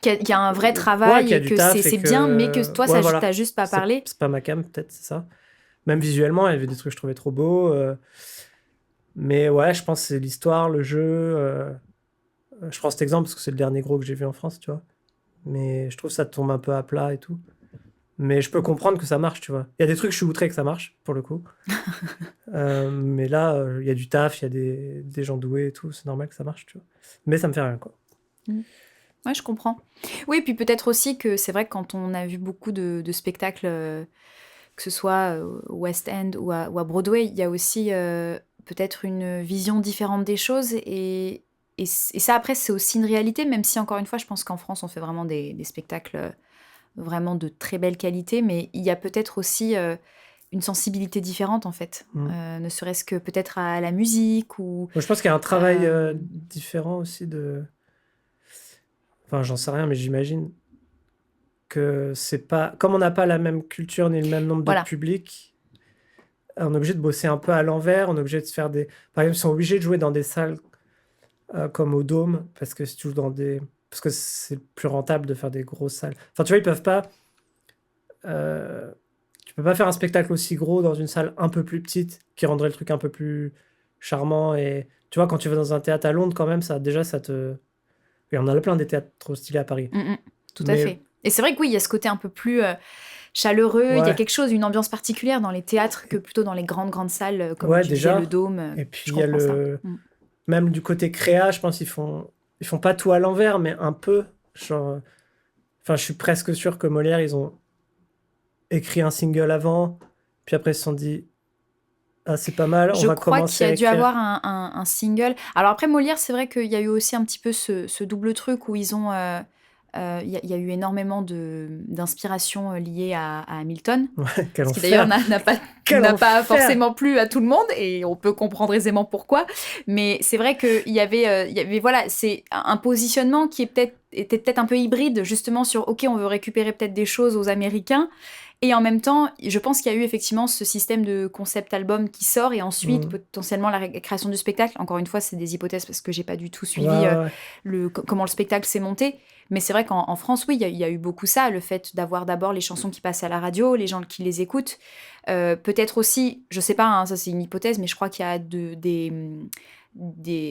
Qu'il y a un vrai Ouais, travail qu'il y a et du que taf c'est et bien, mais que toi, ouais, ça voilà. t'a juste pas parlé. C'est pas ma cam, peut-être, c'est ça. Même visuellement, il y avait des trucs que je trouvais trop beaux. Mais ouais, je pense que c'est l'histoire, le jeu. Je prends cet exemple parce que c'est le dernier gros que j'ai vu en France, tu vois. Mais je trouve que ça tombe un peu à plat et tout. Mais je peux comprendre que ça marche, tu vois. Il y a des trucs, je suis outré que ça marche, pour le coup. Mais là, il y a du taf, il y a des gens doués et tout. C'est normal que ça marche, tu vois. Mais ça me fait rien, quoi. Ouais, je comprends. Oui, puis peut-être aussi que c'est vrai que quand on a vu beaucoup de spectacles, que ce soit au West End ou à Broadway, il y a aussi peut-être une vision différente des choses. Et ça, après, c'est aussi une réalité, même si, encore une fois, je pense qu'en France, on fait vraiment des spectacles vraiment de très belle qualité, mais il y a peut-être aussi une sensibilité différente, en fait. Ne serait-ce que peut-être à la musique ou... Moi, je pense qu'il y a un travail différent aussi de... Enfin, j'en sais rien, mais j'imagine que c'est pas... Comme on n'a pas la même culture ni le même nombre de Voilà. publics, on est obligé de bosser un peu à l'envers, on est obligé de se faire des... Par exemple, ils sont obligés de jouer dans des salles comme au Dôme, parce que si tu joues dans des... Parce que c'est plus rentable de faire des grosses salles. Enfin, tu vois, ils peuvent pas... Tu peux pas faire un spectacle aussi gros dans une salle un peu plus petite qui rendrait le truc un peu plus charmant. Et tu vois, quand tu vas dans un théâtre à Londres, quand même, ça, déjà, ça te... Et on a plein des théâtres trop stylés à Paris. Tout à fait. Et c'est vrai que oui, il y a ce côté un peu plus chaleureux, il y a quelque chose, une ambiance particulière dans les théâtres que plutôt dans les grandes salles, comme tu disais, le Dôme. Et puis il y a même du côté créa, je pense qu'ils font pas tout à l'envers, mais un peu. Genre... Enfin, je suis presque sûr que Molière, ils ont écrit un single avant, puis après ils se sont dit ah, c'est pas mal, on va commencer à écrire. Je crois qu'il y a dû avoir un single. Alors après Molière, c'est vrai qu'il y a eu aussi un petit peu ce double truc où ils ont... Il y a eu énormément d'inspiration liée à Hamilton, ouais, ce qui d'ailleurs n'a pas forcément plu à tout le monde, et on peut comprendre aisément pourquoi. Mais c'est vrai qu'il y avait voilà, c'est un positionnement qui était peut-être un peu hybride, justement sur ok, on veut récupérer peut-être des choses aux Américains. Et en même temps, je pense qu'il y a eu effectivement ce système de concept album qui sort et ensuite potentiellement la création du spectacle. Encore une fois, c'est des hypothèses parce que j'ai pas du tout suivi comment le spectacle s'est monté. Mais c'est vrai qu'en France, oui, il y a eu beaucoup ça, le fait d'avoir d'abord les chansons qui passent à la radio, les gens qui les écoutent. Peut-être aussi, je sais pas, hein, ça c'est une hypothèse, mais je crois qu'il y a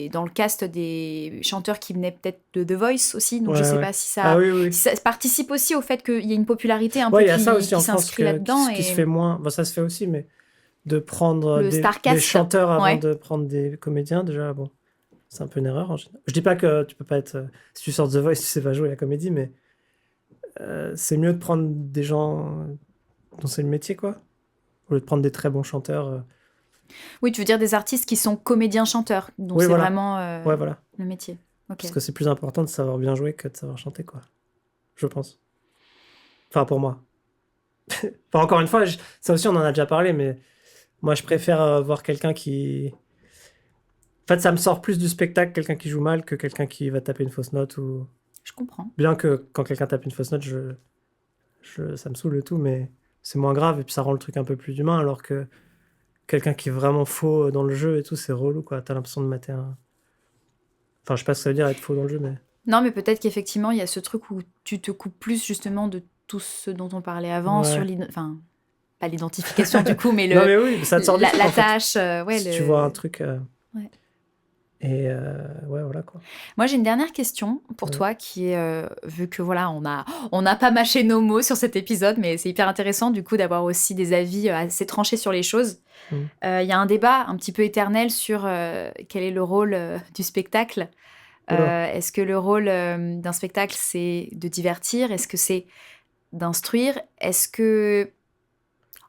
dans le cast des chanteurs qui venaient peut-être de The Voice aussi, donc je sais pas si ça, si ça participe aussi au fait qu'il y ait une popularité un peu qui s'inscrit là-dedans. Qui se fait moins, bon, ça se fait aussi, mais de prendre des chanteurs avant de prendre des comédiens, déjà, bon, c'est un peu une erreur. Je dis pas que tu peux pas être, si tu sors de The Voice, tu sais pas jouer la comédie, mais c'est mieux de prendre des gens dont c'est le métier, quoi, au lieu de prendre des très bons chanteurs. Oui, tu veux dire des artistes qui sont comédiens-chanteurs, donc c'est vraiment le métier. Okay. Parce que c'est plus important de savoir bien jouer que de savoir chanter, quoi. Je pense. Enfin, pour moi. Enfin, encore une fois, ça aussi, on en a déjà parlé, mais moi, je préfère voir quelqu'un qui... En fait, ça me sort plus du spectacle, quelqu'un qui joue mal, que quelqu'un qui va taper une fausse note ou... Je comprends. Bien que quand quelqu'un tape une fausse note, ça me saoule le tout, mais c'est moins grave et puis ça rend le truc un peu plus humain, alors que quelqu'un qui est vraiment faux dans le jeu et tout, c'est relou, quoi. T'as l'impression de mater un... Enfin, je sais pas ce que ça veut dire être faux dans le jeu, mais... Non, mais peut-être qu'effectivement, il y a ce truc où tu te coupes plus, justement, de tout ce dont on parlait avant, sur enfin, pas l'identification, du coup, mais non, mais oui, ça te sort la tâche. Si tu vois un truc... Et ouais, voilà quoi. Moi, j'ai une dernière question pour Ouais. toi qui est, vu que voilà, on n'a pas mâché nos mots sur cet épisode, mais c'est hyper intéressant du coup d'avoir aussi des avis assez tranchés sur les choses. Mm. Il y a un débat un petit peu éternel sur quel est le rôle du spectacle. Oula. Est-ce que le rôle d'un spectacle, c'est de divertir? Est-ce que c'est d'instruire? Est-ce que...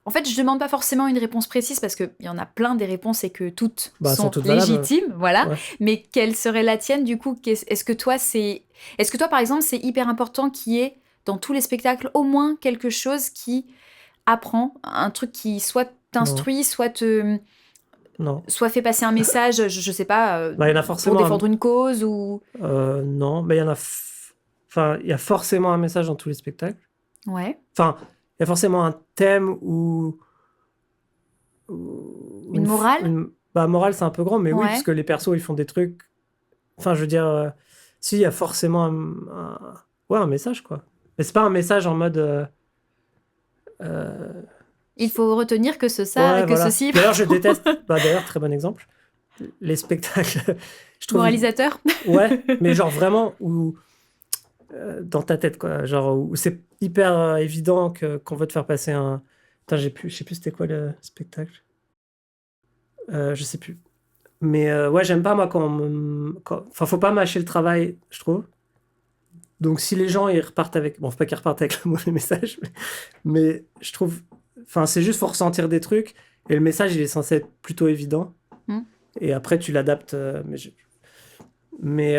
En fait, je demande pas forcément une réponse précise parce qu'il y en a plein des réponses et que toutes Bah, elles sont sont toutes valables. légitimes, voilà. Ouais. Mais quelle serait la tienne du coup? Est-ce que toi, par exemple, c'est hyper important qu'il y ait dans tous les spectacles au moins quelque chose qui apprend, un truc qui soit Non. t'instruit, Non. soit fait passer un message, je sais pas, Bah, il y en a pour forcément défendre une cause ou... non, mais il y en a. Enfin, il y a forcément un message dans tous les spectacles. Ouais. Enfin, il y a forcément un thème Une morale? Bah, morale, c'est un peu grand, mais oui, Ouais. parce que les persos, ils font des trucs. Enfin, je veux dire, si, il y a forcément ouais, un message, quoi. Mais c'est pas un message en mode. Euh, Il faut retenir que Ouais, que voilà. ceci... D'ailleurs, je déteste. Bah, d'ailleurs, très bon exemple. Les spectacles, je trouve. Moralisateur? Ouais, mais genre vraiment où dans ta tête, quoi. Genre où c'est hyper évident qu'on veut te faire passer un. Putain, je sais plus c'était quoi le spectacle. Je sais plus. Mais ouais, j'aime pas moi Enfin, faut pas mâcher le travail, je trouve. Donc si les gens ils repartent avec, bon, faut pas qu'ils repartent avec le mauvais message, mais je trouve, enfin, c'est juste faut ressentir des trucs et le message il est censé être plutôt évident. Mm. Et après tu l'adaptes. Mais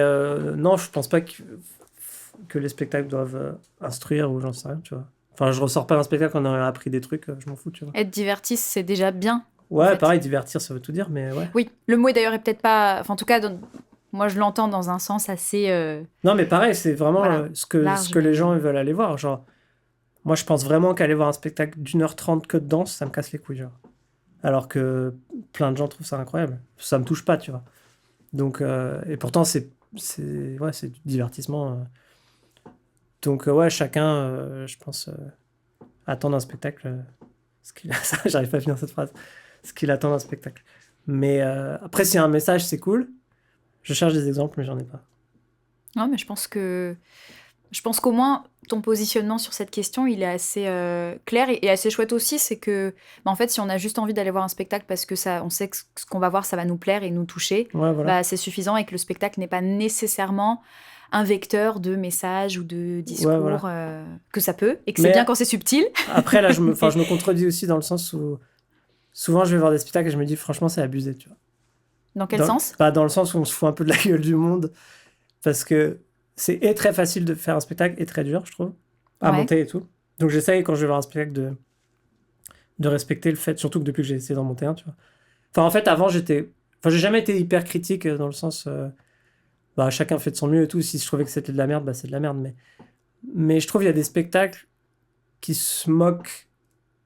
non, je pense pas que les spectacles doivent instruire ou j'en sais rien, tu vois. Enfin, je ressors pas d'un spectacle en ayant appris des trucs, je m'en fous, tu vois. Être diverti, c'est déjà bien. Ouais, en fait. pareil, divertir, ça veut tout dire, mais ouais. Oui, le mot est d'ailleurs peut-être pas... Enfin, en tout cas, moi, je l'entends dans un sens assez... Non, mais pareil, c'est vraiment Voilà, ce large, que les mais- gens ils veulent aller voir. Genre, moi, je pense vraiment qu'aller voir un spectacle d'1h30 que de danse, ça me casse les couilles, genre. Alors que plein de gens trouvent ça incroyable. Ça me touche pas, tu vois. Donc, et pourtant, ouais, c'est du divertissement. Donc, ouais, chacun, je pense, attend d'un spectacle ce qu'il ça, j'arrive pas à finir cette phrase. Ce qu'il attend d'un spectacle. Mais après, s'il y a un message, c'est cool. Je cherche des exemples, mais j'en ai pas. Non, mais je pense qu'au moins, ton positionnement sur cette question, il est assez clair et assez chouette aussi. C'est que, en fait, si on a juste envie d'aller voir un spectacle parce que on sait que ce qu'on va voir, ça va nous plaire et nous toucher, Ouais, voilà. bah, c'est suffisant et que le spectacle n'est pas nécessairement un vecteur de messages ou de discours, Ouais, voilà. que ça peut, et que Mais c'est bien quand c'est subtil. après, là, je me contredis aussi dans le sens où souvent je vais voir des spectacles et je me dis, franchement, c'est abusé, tu vois. Dans quel sens? Pas dans le sens où on se fout un peu de la gueule du monde, parce que c'est très facile de faire un spectacle et très dur, je trouve, à Ouais. monter et tout. Donc j'essaye, quand je vais voir un spectacle, de respecter le fait, surtout que depuis que j'ai essayé d'en monter un, tu vois. Enfin, en fait, avant, j'ai jamais été hyper critique dans le sens. Bah, chacun fait de son mieux et tout. Si je trouvais que c'était de la merde, bah, c'est de la merde. Mais je trouve qu'il y a des spectacles qui se moquent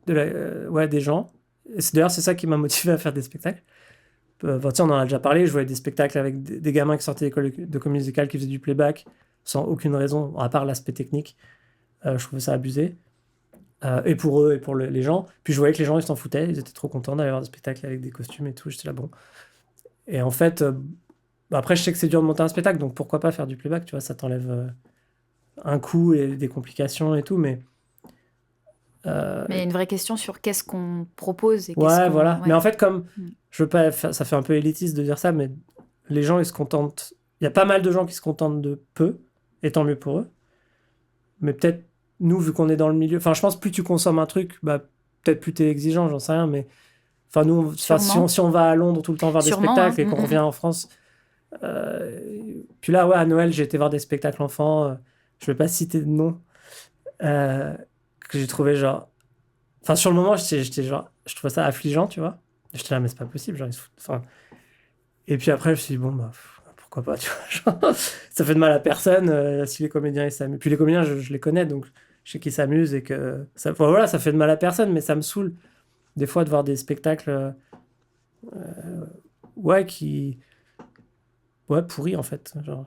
ouais, des gens. Et d'ailleurs, c'est ça qui m'a motivé à faire des spectacles. Bah, tu sais, on en a déjà parlé. Je voyais des spectacles avec des gamins qui sortaient d'école de comédie musicale qui faisaient du playback sans aucune raison, à part l'aspect technique. Je trouvais ça abusé. Et pour eux et pour les gens. Puis je voyais que les gens, ils s'en foutaient. Ils étaient trop contents d'aller voir des spectacles avec des costumes et tout. J'étais là, bon. Et en fait, bah, après, je sais que c'est dur de monter un spectacle, donc pourquoi pas faire du playback, tu vois, ça t'enlève un coût et des complications et tout, mais... Mais il y a une vraie question sur qu'est-ce qu'on propose et ouais, voilà. Ouais. Mais en fait, comme... Mm. Je veux pas ça fait un peu élitiste de dire ça, mais les gens, ils se contentent... Il y a pas mal de gens qui se contentent de peu, et tant mieux pour eux. Mais peut-être, nous, vu qu'on est dans le milieu... Enfin, je pense plus tu consommes un truc, bah, peut-être plus t'es exigeant, j'en sais rien, mais... Enfin, nous, si on va à Londres tout le temps voir des spectacles et qu'on revient en France... puis là, ouais, à Noël, j'ai été voir des spectacles enfants. Je vais pas citer de nom. Que j'ai trouvé genre. Enfin, sur le moment, j'étais genre. Je trouvais ça affligeant, tu vois. J'étais là, mais c'est pas possible. Genre, enfin... Et puis après, je me suis dit, bon, bah, pourquoi pas, tu vois. Genre, ça fait de mal à personne. Si les comédiens, ils s'amusent. Puis les comédiens, je les connais, donc je sais qu'ils s'amusent et que. Ça, enfin, voilà, ça fait de mal à personne, mais ça me saoule des fois de voir des spectacles. Ouais, qui. Ouais, pourri en fait. Genre.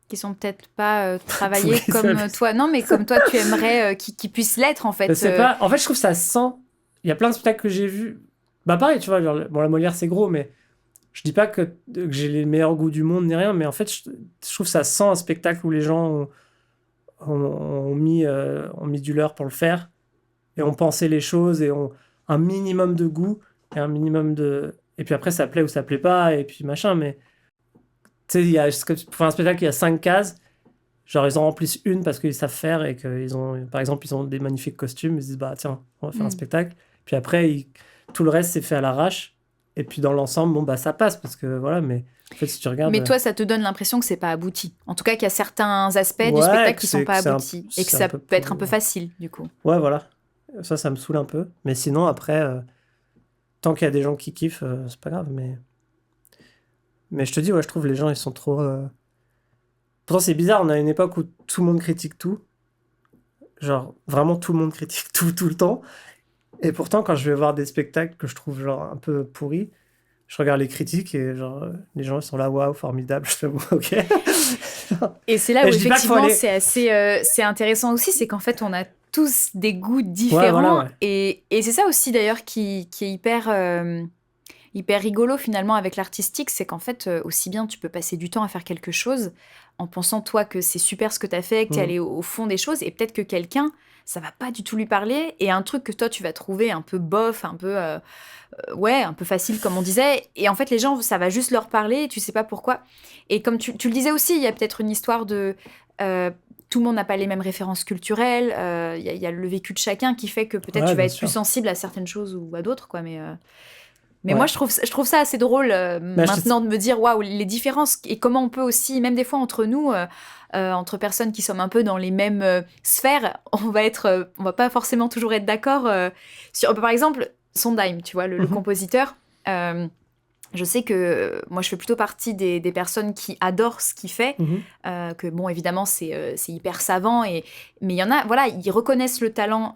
Qui sont peut-être pas travaillés Pourris, comme ça, toi. Non, mais comme toi, tu aimerais qu'ils puissent l'être, en fait. Je sais pas. En fait, je trouve ça sent. Il y a plein de spectacles que j'ai vus. Bah, pareil, tu vois. Genre, bon, la Molière, c'est gros, mais Je dis pas que j'ai les meilleurs goûts du monde ni rien, mais en fait, je trouve que ça sent un spectacle où les gens ont mis du leur pour le faire et ont pensé les choses et ont un minimum de goût et un minimum de. Et puis après, ça plaît ou ça plaît pas, et puis machin, mais tu sais, pour un spectacle, il y a 5 cases. Genre, ils en remplissent une parce qu'ils savent faire et qu'ils ont, par exemple, ils ont des magnifiques costumes. Ils se disent, bah tiens, on va faire un spectacle. Puis après, tout le reste, c'est fait à l'arrache. Et puis dans l'ensemble, bon, bah ça passe parce que voilà, mais en fait, si tu regardes. Mais toi, ça te donne l'impression que c'est pas abouti. En tout cas, qu'il y a certains aspects du Ouais, spectacle que qui sont pas aboutis. Et que c'est ça un peu peut être un peu facile, du coup. Ouais, voilà. Ça me saoule un peu. Mais sinon, après, tant qu'il y a des gens qui kiffent, c'est pas grave. Mais je te dis, ouais, je trouve les gens, ils sont trop. Pourtant, c'est bizarre, on a une époque où tout le monde critique tout. Genre, vraiment, tout le monde critique tout, tout le temps. Et pourtant, quand je vais voir des spectacles que je trouve genre un peu pourris, je regarde les critiques et genre les gens ils sont là, waouh, formidable. Je fais bon, ok. Et c'est là où Et je dis pas qu'il faut effectivement aller- c'est assez c'est intéressant aussi, c'est qu'en fait on a tous des goûts différents. Ouais, voilà, ouais. Et c'est ça aussi d'ailleurs qui est hyper rigolo finalement avec l'artistique, c'est qu'en fait aussi bien tu peux passer du temps à faire quelque chose en pensant toi que c'est super ce que t'as fait, que t'es Mhm. allé au fond des choses, et peut-être que quelqu'un ça va pas du tout lui parler, et un truc que toi tu vas trouver un peu bof, un peu ouais, un peu facile comme on disait, et en fait les gens ça va juste leur parler et tu sais pas pourquoi. Et comme tu le disais aussi, il y a peut-être une histoire de euh, tout le monde n'a pas les mêmes références culturelles, il y a le vécu de chacun qui fait que peut-être Ouais, tu vas bien être plus sûr. sensible à certaines choses ou à d'autres, quoi. Mais moi, Ouais. je trouve ça assez drôle Mais maintenant de me dire, waouh, les différences et comment on peut aussi, même des fois entre nous, entre personnes qui sommes un peu dans les mêmes sphères, on va pas forcément toujours être d'accord sur, par exemple, Sondheim, tu vois, le Mhm. compositeur. euh, je sais que moi, je fais plutôt partie des personnes qui adorent ce qu'il fait. Mhm. Que bon, évidemment, c'est hyper savant. Mais il y en a, voilà, ils reconnaissent le talent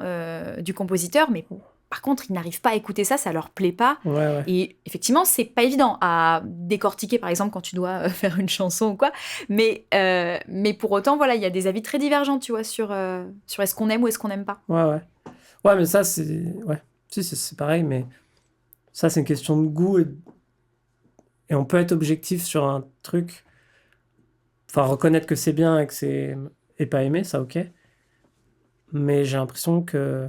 du compositeur, mais par contre, ils n'arrivent pas à écouter ça, ça leur plaît pas. Ouais, ouais. Et effectivement, c'est pas évident à décortiquer, par exemple, quand tu dois faire une chanson ou quoi. Mais pour autant, voilà, il y a des avis très divergents, tu vois, sur est-ce qu'on aime ou est-ce qu'on n'aime pas. Ouais, ouais. Ouais, mais ça, c'est. Ouais. Si, c'est pareil, mais ça, c'est une question de goût et on peut être objectif sur un truc. Enfin, reconnaître que c'est bien et que c'est. Et pas aimer, ça, ok. Mais j'ai l'impression que.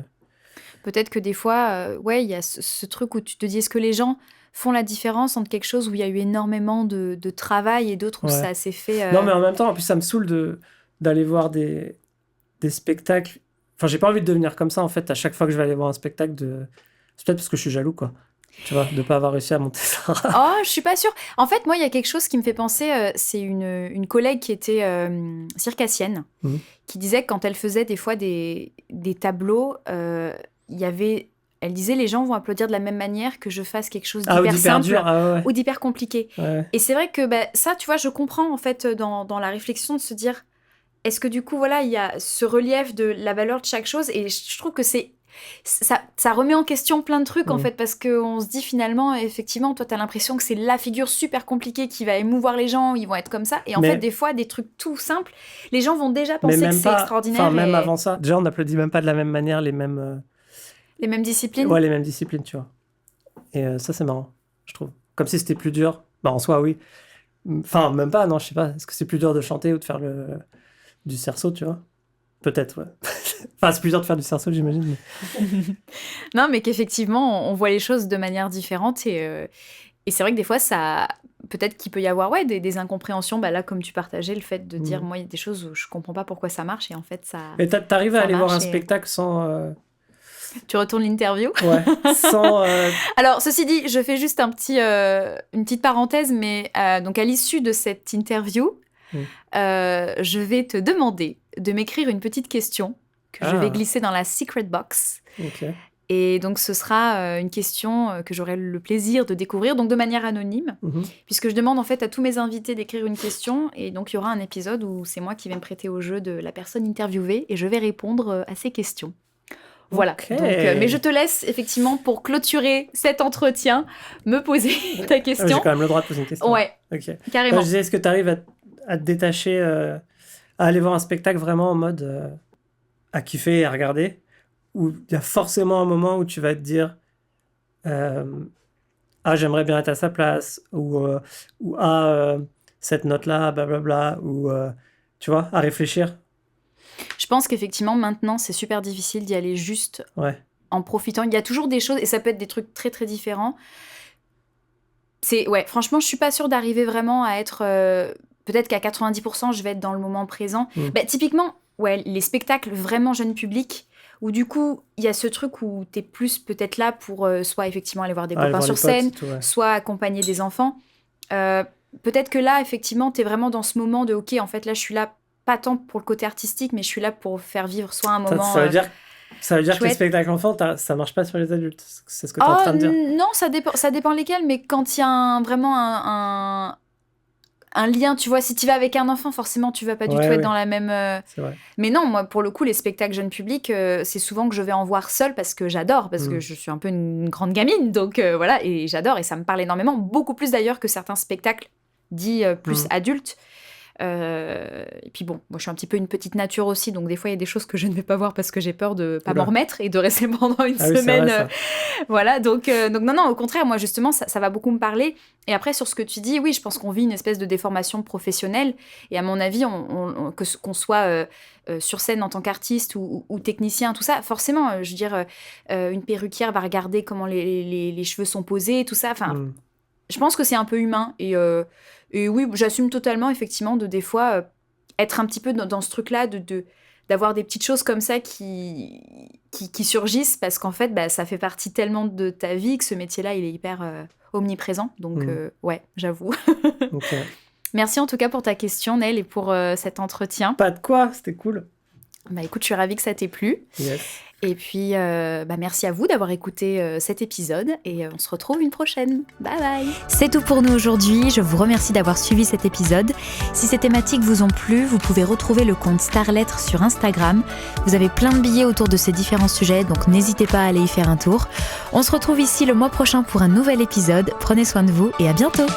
Peut-être que des fois, ouais, il y a ce truc où tu te dis, est-ce que les gens font la différence entre quelque chose où il y a eu énormément de travail et d'autres où Ouais. ça s'est fait... Non, mais en même temps, en plus, ça me saoule d'aller voir des spectacles. Enfin, j'ai pas envie de devenir comme ça, en fait, à chaque fois que je vais aller voir un spectacle de. C'est peut-être parce que je suis jaloux, quoi. Tu vois, de pas avoir réussi à monter ça. Oh, je suis pas sûre. En fait, moi, il y a quelque chose qui me fait penser, c'est une collègue qui était circassienne, Mhm. qui disait que quand elle faisait des fois des tableaux, il y avait... Elle disait, les gens vont applaudir de la même manière que je fasse quelque chose Ah, ou d'hyper d'hyper simple dur. Ah, ouais. ou d'hyper compliqué. Ouais. Et c'est vrai que bah, ça, tu vois, je comprends en fait dans la réflexion de se dire, est-ce que du coup, voilà, il y a ce relief de la valeur de chaque chose, et je trouve que ça remet en question plein de trucs en Mhm. fait, parce qu'on se dit finalement, effectivement, toi, t'as l'impression que c'est la figure super compliquée qui va émouvoir les gens, ils vont être comme ça, et en fait, Mais, des fois, des trucs tout simples, les gens vont déjà mais penser que même c'est pas. Enfin, extraordinaire même et avant ça. Déjà, on n'applaudit même pas de la même manière les mêmes. les mêmes disciplines. Ouais, les mêmes disciplines, tu vois. Et ça, c'est marrant, je trouve. Comme si c'était plus dur. Bah, en soi, oui. Enfin, même pas, non, je sais pas. Est-ce que c'est plus dur de chanter ou de faire du cerceau, tu vois? Peut-être, ouais. Enfin, c'est plus dur de faire du cerceau, j'imagine. Non, mais qu'effectivement, on voit les choses de manière différente, et c'est vrai que des fois, ça, peut-être qu'il peut y avoir ouais, des incompréhensions. Bah là, comme tu partageais, le fait de dire, moi, il y a des choses où je comprends pas pourquoi ça marche, et en fait, Et t'arrives à ça aller voir un marche. spectacle sans. Tu retournes l'interview. Ouais, sans. Alors, ceci dit, je fais juste une petite parenthèse, mais donc à l'issue de cette interview, je vais te demander de m'écrire une petite question que je vais glisser dans la secret box. Ok. Et donc, ce sera une question que j'aurai le plaisir de découvrir, donc de manière anonyme, puisque je demande en fait à tous mes invités d'écrire une question, et donc il y aura un épisode où c'est moi qui vais me prêter au jeu de la personne interviewée, et je vais répondre à ces questions. Voilà. Okay. Donc, mais je te laisse effectivement pour clôturer cet entretien me poser ta question. J'ai quand même le droit de poser une question. Ouais. Ok. Carrément. Je disais, est-ce que tu arrives à te détacher, à aller voir un spectacle vraiment en mode à kiffer et à regarder, où il y a forcément un moment où tu vas te dire, ah, j'aimerais bien être à sa place, ou cette note-là, blablabla, ou tu vois, à réfléchir. Je pense qu'effectivement, maintenant, c'est super difficile d'y aller juste Ouais. en profitant. Il y a toujours des choses, et ça peut être des trucs très très différents. Ouais, franchement, je suis pas sûre d'arriver vraiment à être. Peut-être qu'à 90%, je vais être dans le moment présent. Bah, typiquement, ouais, les spectacles vraiment jeune public, où du coup, il y a ce truc où t'es plus peut-être là pour soit effectivement aller voir des copains sur scène, soit accompagner des enfants. Peut-être que là, effectivement, t'es vraiment dans ce moment de ok, en fait, là, je suis là pas tant pour le côté artistique, mais je suis là pour faire vivre soit un moment. Ça veut dire que les spectacles enfants, ça marche pas sur les adultes. C'est ce que tu es en train de dire. Non, ça dépend lesquels, mais quand il y a vraiment un lien, tu vois, si tu vas avec un enfant, forcément, tu vas pas du tout être dans la même... C'est vrai. Mais non, moi, pour le coup, les spectacles jeunes publics, c'est souvent que je vais en voir seule parce que j'adore, parce que je suis un peu une grande gamine, donc voilà, et j'adore, et ça me parle énormément, beaucoup plus d'ailleurs que certains spectacles dits plus adultes. Et puis bon, moi je suis un petit peu une petite nature aussi, donc des fois il y a des choses que je ne vais pas voir parce que j'ai peur de pas m'en remettre et de rester pendant une semaine. Vrai, voilà, donc non, au contraire, moi justement ça va beaucoup me parler. Et après sur ce que tu dis, oui, je pense qu'on vit une espèce de déformation professionnelle, et à mon avis, qu'on soit sur scène en tant qu'artiste ou technicien, tout ça, forcément, je veux dire, une perruquière va regarder comment les cheveux sont posés, tout ça, enfin, je pense que c'est un peu humain, et oui, j'assume totalement, effectivement, de des fois être un petit peu dans ce truc-là, d'avoir des petites choses comme ça qui surgissent, parce qu'en fait, bah, ça fait partie tellement de ta vie que ce métier-là, il est hyper omniprésent. Donc, ouais, j'avoue. Okay. Merci en tout cas pour ta question, Nel, et pour cet entretien. Pas de quoi, c'était cool. Bah écoute, je suis ravie que ça t'ait plu. Yes. Et puis, merci à vous d'avoir écouté cet épisode, et on se retrouve une prochaine. Bye bye. C'est tout pour nous aujourd'hui. Je vous remercie d'avoir suivi cet épisode. Si ces thématiques vous ont plu, vous pouvez retrouver le compte Starlettre sur Instagram. Vous avez plein de billets autour de ces différents sujets, donc n'hésitez pas à aller y faire un tour. On se retrouve ici le mois prochain pour un nouvel épisode. Prenez soin de vous et à bientôt.